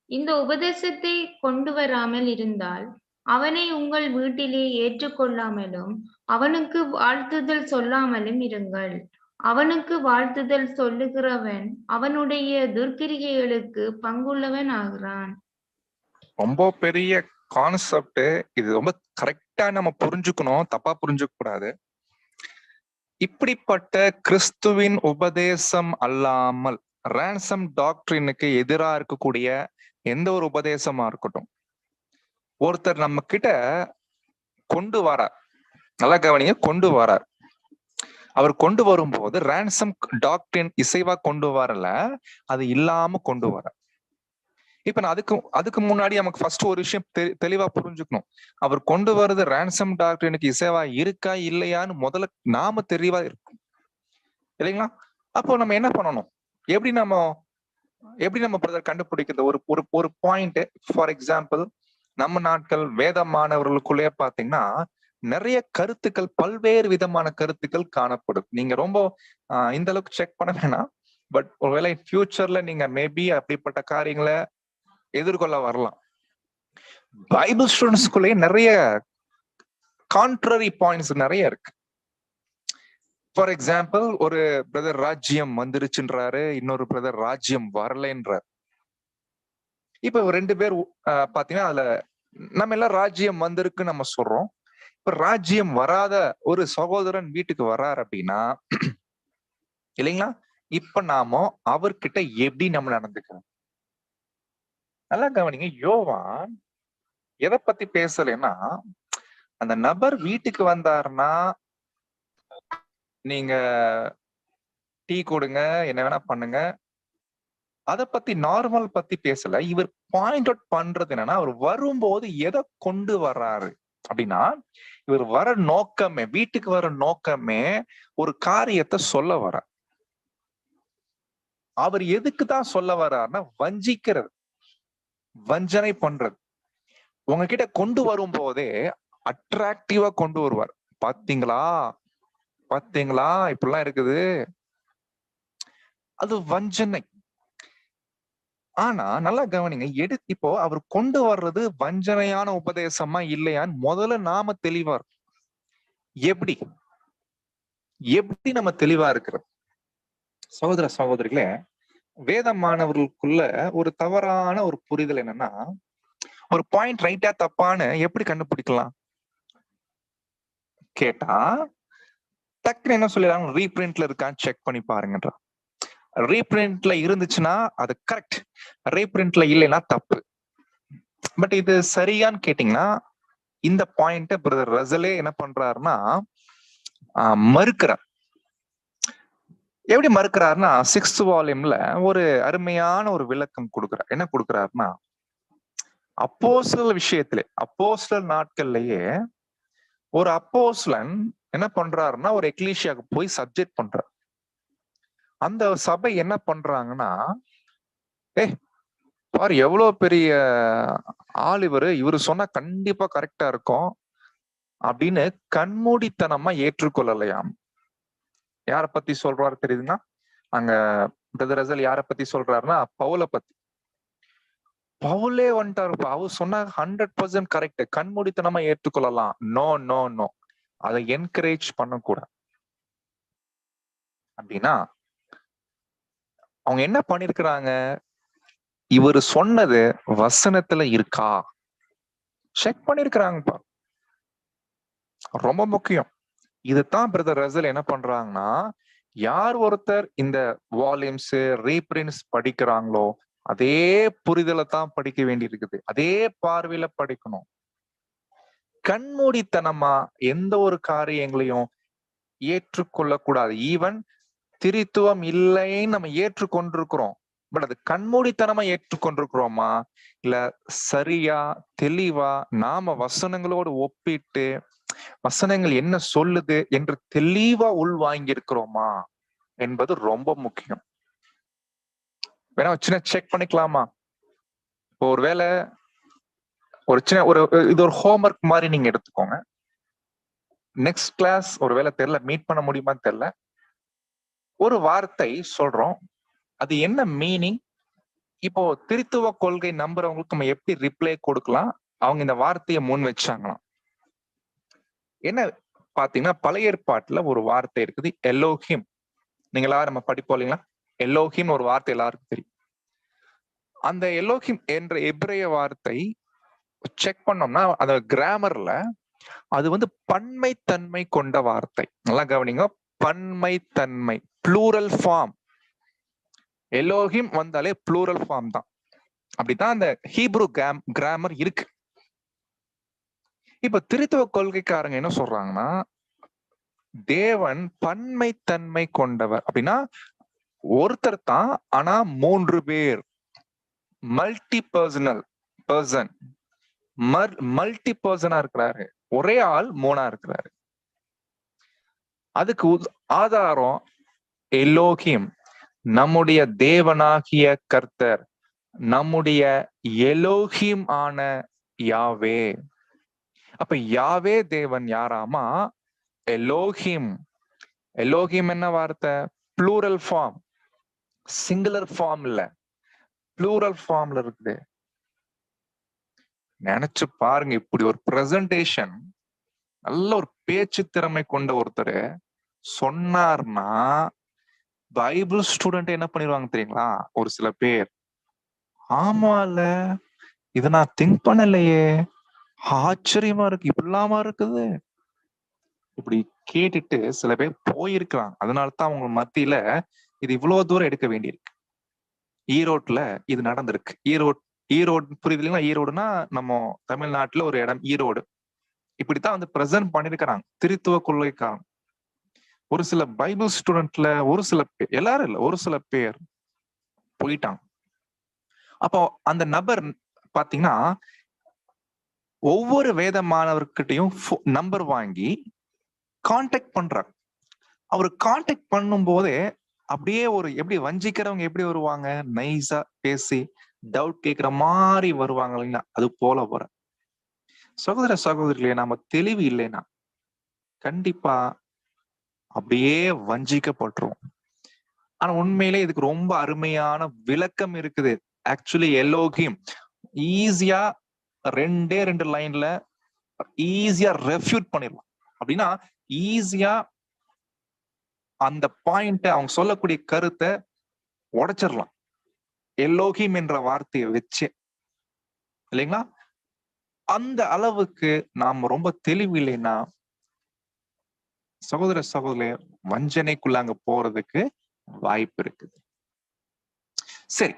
இந்த உபதேசத்தை கொண்டு வராமல் இருந்தால் அவனை உங்கள் வீட்டிலே ஏற்றுக்கொள்ளாமலும் அவனுக்கு வாழ்த்துதல் சொல்லாமலும் இருங்கள். அவனுக்கு வாழ்த்துதல் சொல்லுகிறவன் அவனுடைய துர்க்கிரிகைகளுக்கு பங்குள்ளவன் ஆகிறான். ரொம்ப பெரிய கான்செப்ட் இது. ரொம்ப கரெக்டா நம்ம புரிஞ்சுக்கணும், தப்பா புரிஞ்சுக்க கூடாது. இப்படிப்பட்ட கிறிஸ்துவின் உபதேசம் அல்லாமல் ரேன்சம் டாக்டரினுக்கு எதிராக இருக்கக்கூடிய எந்த ஒரு உபதேசமா இருக்கட்டும், ஒருத்தர் நம்ம கிட்ட கொண்டு வரார், நல்லா கவனிங்க, கொண்டு வரார். அவர் கொண்டு வரும்போது ரேன்சம் டாக்டரின் இசைவா கொண்டு வரல, அது இல்லாம கொண்டு வர. இப்ப நான் அதுக்கு முன்னாடி நமக்கு ஃபர்ஸ்ட் ஒரு விஷயம் தெளிவா புரிஞ்சுக்கணும். அவர் கொண்டு வர்றது ரேன்சம் டாக்டரினுக்கு இசைவா இருக்கா இல்லையான்னு முதல்ல நாம தெளிவா இருக்கும் இல்லைங்களா? அப்போ நம்ம என்ன பண்ணணும்? எப்படி நம்ம பிரதர் கண்டுபிடிக்கிறது? ஒரு பாயிண்ட். ஃபார் எக்ஸாம்பிள், நம்ம நாட்கள் வேத மாணவர்களுக்குள்ளேயே பாத்தீங்கன்னா நிறைய கருத்துக்கள், பல்வேறு விதமான கருத்துக்கள் காணப்படும். நீங்க ரொம்ப இந்த அளவுக்கு செக் பண்ண வேணாம். பட் ஒருவேளை ஃபியூச்சர்ல நீங்க மேபி அப்படிப்பட்ட காரியங்களை எதிர்கொள்ள வரலாம். பைபிள் ஸ்டூடெண்ட்ஸ்குள்ளேயே நிறைய கான்ட்ரரி பாயிண்ட்ஸ் நிறைய இருக்கு. ஃபார் எக்ஸாம்பிள், ஒரு பிரதர் ராஜ்யம் வந்துருச்சுன்றாரு, இன்னொரு பிரதர் ராஜ்யம் வரலன்றார். இப்ப ரெண்டு பேர் பாத்தீங்கன்னா அதுல நம்ம எல்லாம் ராஜ்யம் வந்திருக்கு நம்ம சொல்றோம். இப்ப ராஜ்யம் வராத ஒரு சகோதரன் வீட்டுக்கு வர்றாரு அப்படின்னா இல்லைங்களா, இப்ப நாம அவர்கிட்ட எப்படி நம்ம நடந்துக்கிறோம்? நல்லா கவனிங்க. யோவான் எதை பத்தி பேசலைன்னா, அந்த நபர் வீட்டுக்கு வந்தாருன்னா நீங்க டீ கொடுங்க, என்ன வேணா பண்ணுங்க, அதை பத்தி நார்மல் பத்தி பேசல. இவர் பாயிண்ட் அவுட் பண்றது என்னன்னா, அவர் வரும்போது எதை கொண்டு வர்றாரு அப்படின்னா, இவர் வர நோக்கமே, வீட்டுக்கு வர நோக்கமே ஒரு காரியத்தை சொல்ல வர. அவர் எதுக்கு தான் சொல்ல வர்றாருன்னா, வஞ்சிக்கிறது, வஞ்சனை பண்றது. உங்ககிட்ட கொண்டு வரும் போதே அட்ராக்டிவா கொண்டு வருவார். பாத்தீங்களா பாத்தீங்களா இப்படிலாம் இருக்குது, அது வஞ்சனை. ஆனா நல்லா கவனிங்க, இப்போ அவர் கொண்டு வர்றது வஞ்சனையான உபதேசமா இல்லையான்னு முதல்ல நாம தெளிவா இருக்கும். எப்படி நம்ம தெளிவா இருக்கிறது? சகோதர சகோதரிகளே, வேத மாணவர்களுக்குள்ள ஒரு தவறான ஒரு புரிதல் என்னன்னா, ஒரு பாயிண்ட் ரைட்டா தப்பான்னு எப்படி கண்டுபிடிக்கலாம் கேட்டா, டக்குன்னு என்ன சொல்லிடுறாங்க, ரீபிரிண்ட்ல இருக்கான்னு செக் பண்ணி பாருங்கன்ற. ரீபிரிண்ட்ல இருந்துச்சுன்னா அது கரெக்ட், ரீபிரிண்ட்ல இல்லைன்னா தப்பு. பட் இது சரியான்னு கேட்டீங்கன்னா, இந்த பாயிண்ட் பிரதர் ரசலே என்ன பண்றாருன்னா மறுக்கிறார். எப்படி மறுக்கிறாருன்னா, 6th வால்யூம்ல ஒரு அருமையான ஒரு விளக்கம் கொடுக்கிறார். என்ன கொடுக்கிறாருன்னா, அப்போஸ்தலர் விஷயத்திலே, அப்போஸ்தலர் நாட்கள்லயே ஒரு அப்போஸ்தலன் என்ன பண்றாருன்னா, ஒரு எக்லீசியாக்கு போய் சப்ஜெக்ட் பண்றார். அந்த சபை என்ன பண்றாங்கன்னா, பாரு எவ்வளவு பெரிய ஆள் இவரு சொன்னா கண்டிப்பா கரெக்டா இருக்கும் அப்படின்னு கண்மூடித்தனமா ஏற்றுக்கொள்ளலையாம். யார பத்தி சொல்றாரு தெரியுதுன்னா, அங்க பிரதர் ரசல் யார பத்தி சொல்றாருன்னா, பவுலை பத்தி. பவுலே வந்துட்டாரு, அவர் சொன்னா 100% கரெக்ட், கண்மூடித்தனமா ஏற்றுக்கொள்ளலாம். நோ நோ நோ, அதை என்கரேஜ் பண்ணக்கூடாது. அப்படின்னா அவங்க என்ன பண்ணிருக்கிறாங்க, இவர் சொன்னது வசனத்துல இருக்கா செக் பண்ணிருக்கிறாங்கப்பா. ரொம்ப முக்கியம். இதுதான் பிரதர் ரசல் என்ன பண்றாங்கன்னா, யார் ஒருத்தர் இந்த வால்யூம்ஸ் ரீபிரிண்ட்ஸ் படிக்கிறாங்களோ அதே புரிதலை தான் படிக்க வேண்டி இருக்குது, அதே பார்வையில படிக்கணும். கண்மூடித்தனமா எந்த ஒரு காரியங்களையும் ஏற்றுக்கொள்ளக்கூடாது. ஈவன் திரித்துவம் இல்லைன்னு நம்ம ஏற்றுக்கொண்டிருக்கிறோம், பட் அது கண்மூடித்தனமா ஏற்றுக்கொண்டிருக்கிறோமா, இல்ல சரியா தெளிவா நாம வசனங்களோடு ஒப்பிட்டு வசனங்கள் என்ன சொல்லுது என்று தெளிவா உள்வாங்கி இருக்கிறோமா என்பது ரொம்ப முக்கியம். வேணா சின்ன செக் பண்ணிக்கலாமா? ஒருவேளை ஒரு சின்ன இது ஒரு ஹோம்ஒர்க் மாதிரி நீங்க எடுத்துக்கோங்க. நெக்ஸ்ட் கிளாஸ் ஒருவேளை தெரியல, மீட் பண்ண முடியுமான்னு தெரியல, ஒரு வார்த்தை சொல்றோம், அது என்ன மீனிங், இப்போ திருத்துவ கொள்கை நம்புறவங்களுக்கு நம்ம எப்படி ரிப்ளை கொடுக்கலாம், அவங்க இந்த வார்த்தையை முன் வச்சாங்களாம். என்ன பாத்தீங்கன்னா, பழைய ஏற்பாட்டுல ஒரு வார்த்தை இருக்குது, எலோஹிம். நீங்க எல்லாரும் நம்ம படிப்போம் இல்லைங்களா? எலோஹிம் ஒரு வார்த்தை எல்லாருக்கும் தெரியும். அந்த எலோஹிம் என்ற எபிரேய வார்த்தை செக் பண்ணோம்னா, அந்த கிராமர்ல அது வந்து பன்மை தன்மை கொண்ட வார்த்தை. நல்லா கவனிங்க, பன்மை தன்மை, ப்ளூரல் ஃபார்ம். எலோஹிம் வந்தாலே ப்ளூரல் ஃபார்ம் தான். அப்படித்தான் அந்த ஹீப்ரு கிராமர் இருக்கு. இப்ப திருத்துவ கொள்கைக்காரங்க என்ன சொல்றாங்கன்னா, தேவன் பன்மை தன்மை கொண்டவர். அப்படின்னா ஒருத்தர் தான், ஆனா 3 பேர். மல்டி பர்சனல் பர்சன், மல்டி பர்சனா இருக்கிறாரு. ஒரே ஆள் 3ஆ இருக்கிறாரு. அதுக்கு ஆதாரம் எலோஹிம், நம்முடைய தேவனாகிய கர்த்தர், நம்முடைய எலோஹிம் ஆன யாவே. அப்ப யாவே தேவன் யாராமா? எலோஹிம். எலோஹிம் என்ன வார்த்தை? ப்ளூரல் ஃபார்ம், சிங்குலர் ஃபார்ம் இல்ல, ப்ளூரல் ஃபார்ம்ல இருக்குது. நினைச்சு பாருங்க, இப்படி ஒரு பிரசன்டேஷன், நல்ல ஒரு பேச்சு திறமை கொண்ட ஒருத்தர் சொன்னார்னா, பைபிள் ஸ்டூடெண்ட் என்ன பண்ணிடுவாங்க தெரியுங்களா? ஒரு சில பேர், ஆமால, இத நான் திங்க் பண்ணலையே, ஆச்சரியமா இருக்கு, இப்படிலாமா இருக்குது, இப்படி கேட்டுட்டு சில பேர் போயிருக்கிறாங்க. அதனாலதான் அவங்க மத்தியில இது இவ்வளவு தூரம் எடுக்க வேண்டியிருக்கு. ஈரோட்ல இது நடந்திருக்கு. ஈரோடு புரியுது இல்லைங்களா? ஈரோடுனா நம்ம தமிழ்நாட்டுல ஒரு இடம் ஈரோடு. இப்படித்தான் வந்து பிரசன்ட் பண்ணிருக்கிறாங்க திருத்துவ கொள்கைக்காரங்க. ஒரு சில பைபிள் ஸ்டூடெண்ட்ல ஒரு சில பேர், எல்லாரும் இல்ல, ஒரு சில பேர் போயிட்டாங்க. அப்போ அந்த நபர் பாத்தீங்கன்னா, ஒவ்வொரு வேத மாணவர்கிட்டையும் நம்பர் வாங்கி கான்டாக்ட் பண்றார். அவர் கான்டாக்ட் பண்ணும் போதே அப்படியே ஒரு, எப்படி வஞ்சிக்கிறவங்க எப்படி வருவாங்க, நைஸா பேசி டவுட் கேட்கிற மாதிரி வருவாங்க இல்லைன்னா, அது போல வர. சகோதர சகோதரிகளே, நாம தெளிவு இல்லைன்னா கண்டிப்பா அப்படியே வஞ்சிக்கப்பட்டுரும். ஆனா உண்மையிலே இதுக்கு ரொம்ப அருமையான விளக்கம் இருக்குது. ஆக்சுவலி எலோஹிம் ஈஸியா 2 லைன்ல ஈஸியா ரெஃப்யூட் பண்ணிடலாம். அப்படின்னா ஈஸியா அந்த பாயிண்ட், அவங்க சொல்லக்கூடிய கருத்தை உடைச்சிடலாம் எலோஹிம் என்ற வார்த்தையை வச்சு, இல்லைங்களா? அந்த அளவுக்கு நாம் ரொம்ப தெளிவு இல்லைன்னா சகோதர சகோதரே, வஞ்சனைக்குள்ளாங்க போறதுக்கு வாய்ப்பு இருக்குது. சரி,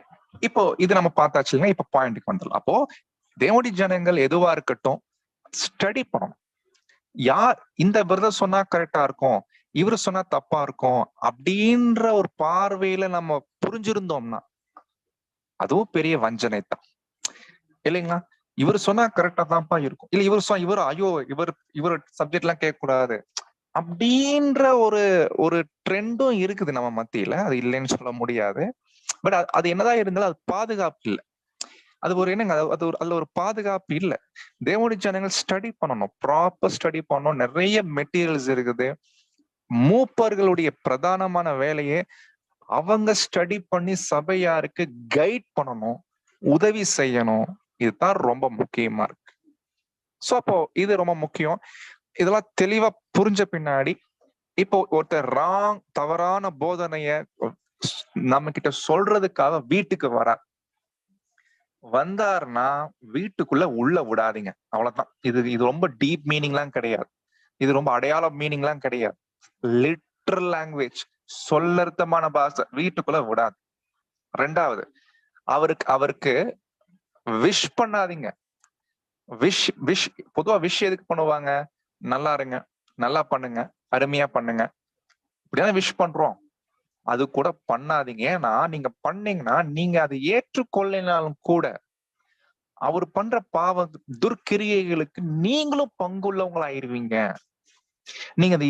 இப்போ இது நம்ம பார்த்தாச்சுங்க. இப்ப பாயிண்ட்க்கு வந்துடலாம். அப்போ தேவனுடைய ஜனங்கள் எதுவா இருக்கட்டும், ஸ்டடி பண்ணணும். யார் இந்த பிரதர் சொன்னா கரெக்டா இருக்கும், இவரு சொன்னா தப்பா இருக்கும் அப்படின்ற ஒரு பார்வையில நம்ம புரிஞ்சிருந்தோம்னா அதுவும் பெரிய வஞ்சனை தான், இல்லைங்களா? இவர் சொன்னா கரெக்டா தான்ப்பா இருக்கும், இல்ல இவர் ஐயோ இவர் சப்ஜெக்ட் எல்லாம் கேட்க கூடாது அப்படின்ற ஒரு ட்ரெண்டும் இருக்குது நம்ம மத்தியில. அது இல்லைன்னு சொல்ல முடியாது. பட் அது என்னதான் இருந்தாலும் அது பாதுகாப்பு இல்லை. அது ஒரு என்னங்க, அதுல ஒரு பாதுகாப்பு இல்லை. தேவனுடைய ஜனங்கள் ஸ்டடி பண்ணணும், ப்ராப்பர் ஸ்டடி பண்ணணும். நிறைய மெட்டீரியல்ஸ் இருக்குது. மூப்பர்களுடைய பிரதானமான வேலையே அவங்க ஸ்டடி பண்ணி சபையாருக்கு கைட் பண்ணணும், உதவி செய்யணும். இதுதான் ரொம்ப முக்கியமா இருக்கு. சோ அப்போ இது ரொம்ப முக்கியம். இதெல்லாம் தெளிவா புரிஞ்ச பின்னாடி இப்போ ஒருத்தர் தவறான போதனைய நம்ம கிட்ட சொல்றதுக்காக வீட்டுக்கு வந்தாருன்னா வீட்டுக்குள்ள உள்ள விடாதீங்க, அவ்வளவுதான். இது ரொம்ப டீப் மீனிங் எல்லாம் கிடையாது. இது ரொம்ப அடையாள மீனிங் எல்லாம் கிடையாது. லிட்டரல் லாங்குவேஜ், சொல்லர்த்தமான பாஷை, வீட்டுக்குள்ள விடாது. 2வது, அவருக்கு விஷ் பண்ணாதீங்க. விஷ் பொதுவா விஷ் எதுக்கு பண்ணுவாங்க? நல்லா இருங்க, நல்லா பண்ணுங்க, அருமையா பண்ணுங்க, இப்படிதான் விஷ் பண்றோம். அது கூட பண்ணாதீங்க. ஏன்னா நீங்க பண்ணீங்கன்னா நீங்க அதை ஏற்றுக்கொள்ளினாலும் கூட அவர் பண்ற பாவ துர்க்கிரியைகளுக்கு நீங்களும் பங்குள்ளவங்களாயிருவீங்க. நீங்க அதை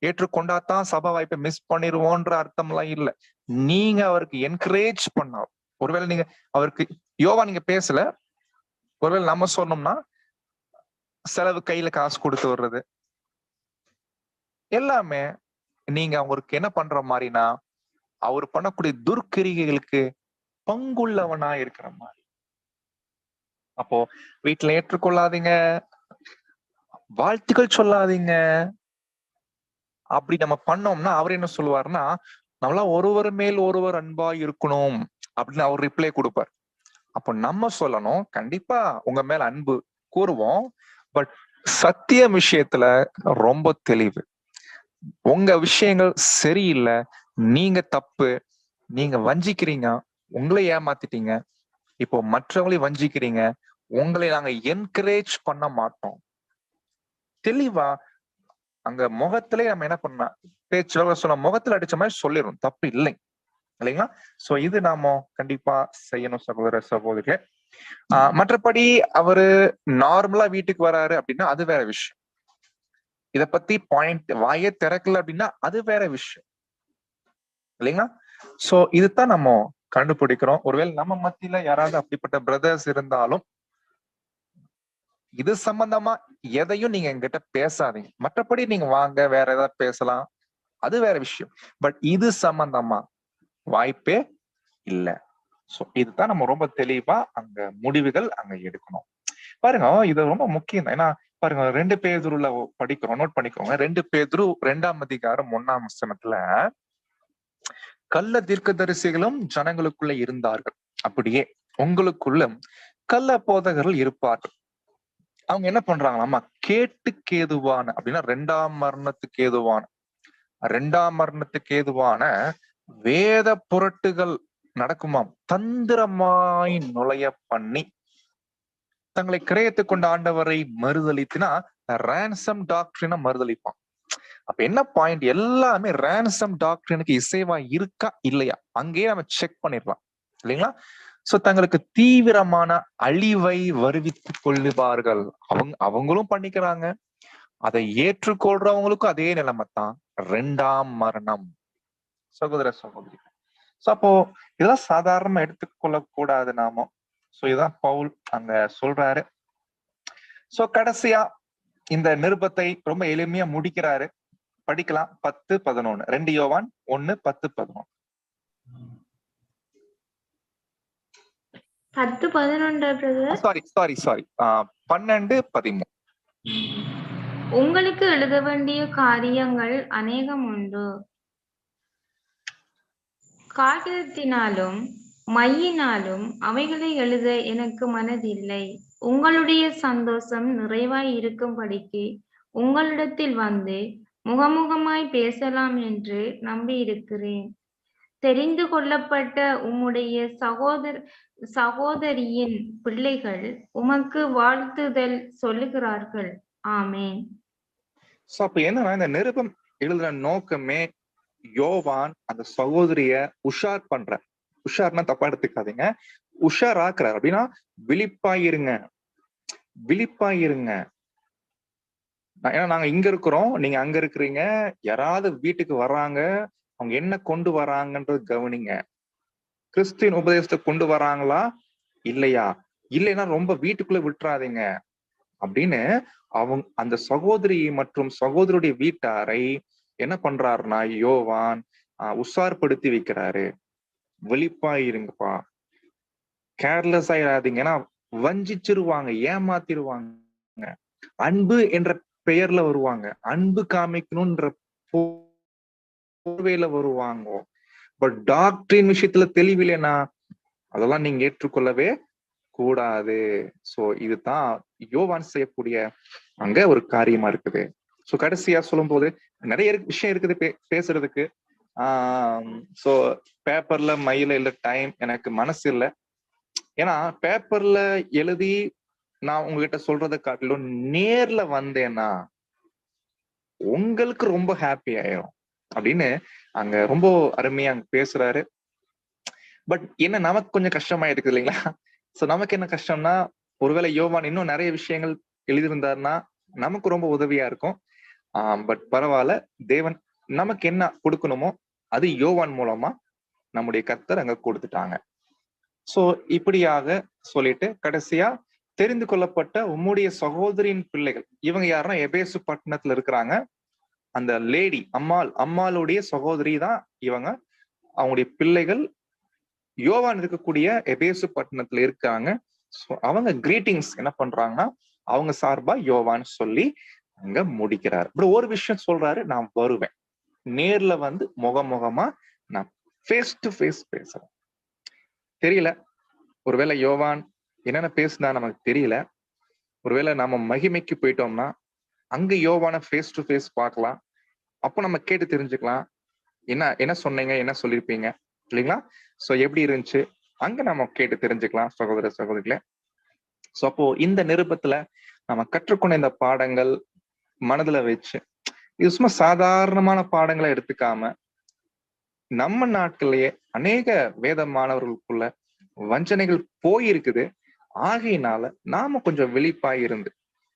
ஏற்றுக்கொண்டாதான் சபை வாய்ப்பை மிஸ் பண்ணிருவோன்ற அர்த்தம் எல்லாம் இல்ல. நீங்க அவருக்கு என்கரேஜ் பண்ணணும். ஒருவேளை நீங்க அவருக்கு யோவா நீங்க பேசல, ஒருவேளை நம்ம சொன்னோம்னா செலவு கையில காசு கொடுத்து வர்றது எல்லாமே நீங்க அவருக்கு என்ன பண்ற மாதிரினா, அவர் பண்ணக்கூடிய துர்க்கிரிகைகளுக்கு பங்குள்ளவனா இருக்கிற மாதிரி. அப்போ வீட்டுல ஏற்றுக்கொள்ளாதீங்க, வாழ்த்துக்கள் சொல்லாதீங்க. அப்படி நம்ம பண்ணோம்னா அவர் என்ன சொல்லுவாருன்னா, நம்மளா ஒருவர் மேல் ஒருவர் அன்பா இருக்கணும் அப்படின்னு அவர் ரிப்ளை கொடுப்பார். அப்போ நம்ம சொல்லணும், கண்டிப்பா உங்க மேல அன்பு கூறுவோம், பட் சத்திய விஷயத்துல ரொம்ப தெளிவு. உங்க விஷயங்கள் சரியில்லை, நீங்க தப்பு, நீங்க வஞ்சிக்கிறீங்க, உங்களை ஏமாத்திட்டீங்க, இப்போ மற்றவங்களையும் வஞ்சிக்கிறீங்க, உங்களை நாங்க என்கரேஜ் பண்ண மாட்டோம். தெளிவா அங்க முகத்திலே நம்ம என்ன பண்ண பேச்சு சொன்ன முகத்துல அடிச்ச மாதிரி சொல்லிடும், தப்பு இல்லை இல்லைங்களா? சோ இது நாம கண்டிப்பா செய்யணும் சகோதர சகோதரிகளே. மற்றபடி அவரு நார்மலா வீட்டுக்கு வராரு அப்படின்னா அது வேற விஷயம். இத பத்தி பாயிண்ட் வாயே திறக்கல அப்படின்னா அது வேற விஷயம் இல்லைங்களா? சோ இதுதான் நம்ம கண்டுபிடிக்கிறோம். ஒருவேளை நம்ம மத்தியில யாராவது அப்படிப்பட்ட பிரதர்ஸ் இருந்தாலும் இது சம்பந்தமா எதையும் நீங்க என்கிட்ட பேசாதீங்க. மற்றபடி நீங்க வாங்க, வேற ஏதாவது பேசலாம், அது வேற விஷயம். பட் இது சம்பந்தமா வாய்ப்பே இல்ல. சோ இதுதான் நம்ம ரொம்ப தெளிவா அங்க முடிவுகள் அங்க எடுக்கணும். பாருங்க, இது ரொம்ப முக்கியம். ஏன்னா பாருங்க, 2 பேதுருல படிக்கிறோம், நோட் பண்ணிக்கோங்க. 2 பேதுரு 2ஆம் அதிகாரம் 1ஆம் வசனத்துல, கள்ள தீர்க்கதரிசிகளும் ஜனங்களுக்குள்ள இருந்தார்கள், அப்படியே உங்களுக்குள்ளும் கள்ள போதகர்கள் இருப்பார்கள். அவங்க என்ன பண்றாங்களாமா, கேட்டுக்கு ஏதுவான அப்படின்னா 2ஆம் மரணத்துக்கு ஏதுவான 2ஆம் மரணத்துக்கு ஏதுவான வேத புரட்டுகள் நடக்குமாம், தந்திரமாய் நுழைய பண்ணி தங்களை கிரயத்துக் கொண்ட ஆண்டவரை மறுதளித்துனா ரேன்சம் டாக்டரினை மறுதளிப்பான். அப்ப என்ன பாயிண்ட், எல்லாமே ரேன்சம் டாக்டரினுக்கு இசைவா இருக்கா இல்லையா அங்கேயே நம்ம செக் பண்ணிடலாம் இல்லைங்களா? சோ தங்களுக்கு தீவிரமான அழிவை வருவித்துக் கொள்ளுவார்கள். அவங்களும் பண்ணிக்கிறாங்க, அதை ஏற்றுக்கொள்றவங்களுக்கும் அதே நிலைமை தான் 2ஆம் மரணம் சகோதர சகோதரி. சோ அப்போ இதெல்லாம் சாதாரணமா எடுத்துக்கொள்ள கூடாது நாம. சோ இதான் பவுல் அங்க சொல்றாரு. சோ கடைசியா இந்த நிருபத்தை ரொம்ப எளிமையா முடிக்கிறாரு. படிக்கலாம். 10-11 2 யோவான் 1:10-11. 10-11 சாரி 12-13. உங்களுக்கு எழுத வேண்டிய காரியங்கள் அநேகம் உண்டு. காகிதத்தினாலும் மையினாலும் அவைகளை எழுத எனக்கு மனதில்லை. உங்களுடைய சந்தோஷம் நிறைவாய் இருக்கும்படிக்கு உங்களிடத்தில் வந்து முகமுகமாய் பேசலாம் என்று நம்பியிருக்கிறேன். தெரிந்து கொள்ளப்பட்ட உம்முடைய சகோதரியின் பிள்ளைகள் உமக்கு வாழ்த்துதல் சொல்லுகிறார்கள். ஆமேன். சோ அப்ப என்னன்னா, இந்த நிருபம் எழுதுற நோக்கமே யோவான் அந்த சகோதரிய உஷார் பண்ற, உஷார்னா தப்பா எடுத்துக்காதீங்க, உஷார் ஆக்குறாரு. அப்படின்னா விழிப்பாயிருங்க, விழிப்பாயிருங்க. ஏன்னா நாங்க இங்க இருக்கிறோம், நீங்க அங்க இருக்கிறீங்க, யாராவது வீட்டுக்கு வர்றாங்க, அவங்க என்ன கொண்டு வராங்கன்றது கவனிங்க. கிறிஸ்துவின் உபதேசத்தை கொண்டு வராங்களா இல்லையா, இல்லைன்னா ரொம்ப வீட்டுக்குள்ள விட்டுறாதீங்க அப்படின்னு அவங்க அந்த சகோதரி மற்றும் சகோதரருடைய வீட்டாரை என்ன பண்றாருன்னா யோவான் உஷார்படுத்தி வைக்கிறாரு. வெளிப்பா இருங்கப்பா, கேர்லெஸ் ஆயிடாதீங்க, ஏன்னா வஞ்சிச்சிருவாங்க, ஏமாத்திருவாங்க. அன்பு என்ற பெயர்ல வருவாங்க, அன்பு காமிக்கணும்ன்ற போர்வையில வருவாங்க. பட் டாக்டரின் விஷயத்துல தெளிவில்லைன்னா அதெல்லாம் நீங்க ஏற்றுக்கொள்ளவே கூடாது. சோ இதுதான் யோவான் செய்யக்கூடிய அங்க ஒரு காரியமா இருக்குது. சோ கடைசியா சொல்லும் போது நிறைய விஷயம் இருக்குது பேசுறதுக்கு. சோ பேப்பர்ல மையில இல்ல டைம், எனக்கு மனசு இல்லை. ஏன்னா பேப்பர்ல எழுதி நான் உங்ககிட்ட சொல்றதை காட்டிலும் நேர்ல வந்தேன்னா உங்களுக்கு ரொம்ப ஹாப்பி ஆயிரும் அப்படின்னு அங்க ரொம்ப அருமையா அங்க பேசுறாரு. பட் என்ன நமக்கு கொஞ்சம் கஷ்டமா இருக்குது இல்லைங்களா? சோ நமக்கு என்ன கஷ்டம்னா, ஒருவேளை யோவான் இன்னும் நிறைய விஷயங்கள் எழுதியிருந்தாருன்னா நமக்கு ரொம்ப உதவியா இருக்கும். பட் பரவாயில்ல, தேவன் நமக்கு என்ன கொடுக்கணுமோ அது யோவான் மூலமா நம்முடைய கர்த்தர் அங்க கொடுத்துட்டாங்க. சோ இப்படியாக சொல்லிட்டு கடைசியா, தெரிந்து கொள்ளப்பட்ட உம்முடைய சகோதரியின் பிள்ளைகள், இவங்க யாருன்னா எபேசு பட்டணத்துல இருக்கிறாங்க. அந்த லேடி அம்மாளுடைய சகோதரி தான் இவங்க. அவங்களுடைய பிள்ளைகள் யோவான் இருக்கக்கூடிய எபேசு பட்டணத்துல இருக்காங்க. So, அவங்க கிரீட்டிங்ஸ் என்ன பண்றாங்கன்னா அவங்க சார்பா யோவான் சொல்லி அங்க முடிக்கிறார். இப்படி ஒரு விஷயம் சொல்றாரு, நான் வருவேன், நேர்ல வந்து முகமுகமா நான் ஃபேஸ் டு ஃபேஸ் பேசுறேன். தெரியல, ஒருவேளை யோவான் என்னென்ன பேசுனா நமக்கு தெரியல. ஒருவேளை நாம மகிமைக்கு போயிட்டோம்னா அங்க யோவான ஃபேஸ் டு ஃபேஸ் பார்க்கலாம். அப்போ நம்ம கேட்டு தெரிஞ்சுக்கலாம், என்ன என்ன சொன்னீங்க, என்ன சொல்லியிருப்பீங்க இல்லைங்களா? சோ எப்படி இருந்துச்சு அங்க நம்ம கேட்டு தெரிஞ்சுக்கலாம் சகோதர சகோதரிகளே. சோ அப்போ இந்த நிருபத்துல நம்ம கற்றுக்கொண்ட இந்த பாடங்கள் மனதுல வச்சு, இது சும்மா சாதாரணமான பாடங்களை எடுத்துக்காம, நம்ம நாட்கள்லயே அநேக வேத மாணவர்களுக்குள்ள வஞ்சனைகள் போயிருக்குது. ஆகையினால நாம கொஞ்சம் விழிப்பாய் இருந்து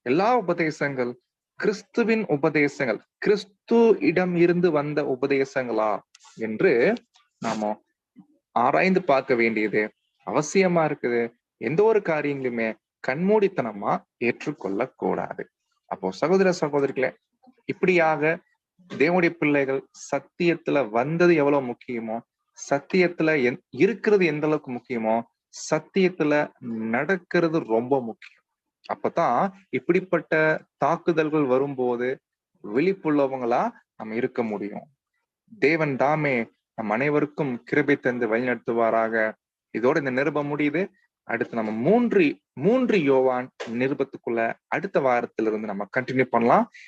எல்லா உபதேசங்கள் கிறிஸ்துவின் உபதேசங்கள், கிறிஸ்து இடம் இருந்து வந்த உபதேசங்களா என்று நாம ஆராய்ந்து பார்க்க வேண்டியது அவசியமா இருக்குது. எந்த ஒரு காரியங்களுமே கண்மூடித்தனமா ஏற்றுக்கொள்ள கூடாது. அப்போ சகோதர சகோதரிகளே, இப்படியாக தேவனுடைய பிள்ளைகள் சத்தியத்துல வந்தது எவ்வளவு முக்கியமோ, சத்தியத்துல இருக்கிறது எந்த அளவுக்கு முக்கியமோ, சத்தியத்துல நடக்கிறது ரொம்ப முக்கியம். அப்பதான் இப்படிப்பட்ட தாக்குதல்கள் வரும்போது விழிப்புள்ளவங்களா நம்ம இருக்க முடியும். தேவன் தாமே நம் அனைவருக்கும் கிருபை தந்து வழிநடத்துவாராக. இதோட இந்த நிருபம் முடியுது. அடுத்து நம்ம மூன்று யோவான் நிருபத்துக்குள்ள அடுத்த வாரத்திலிருந்து நம்ம கண்டினியூ பண்ணலாம்.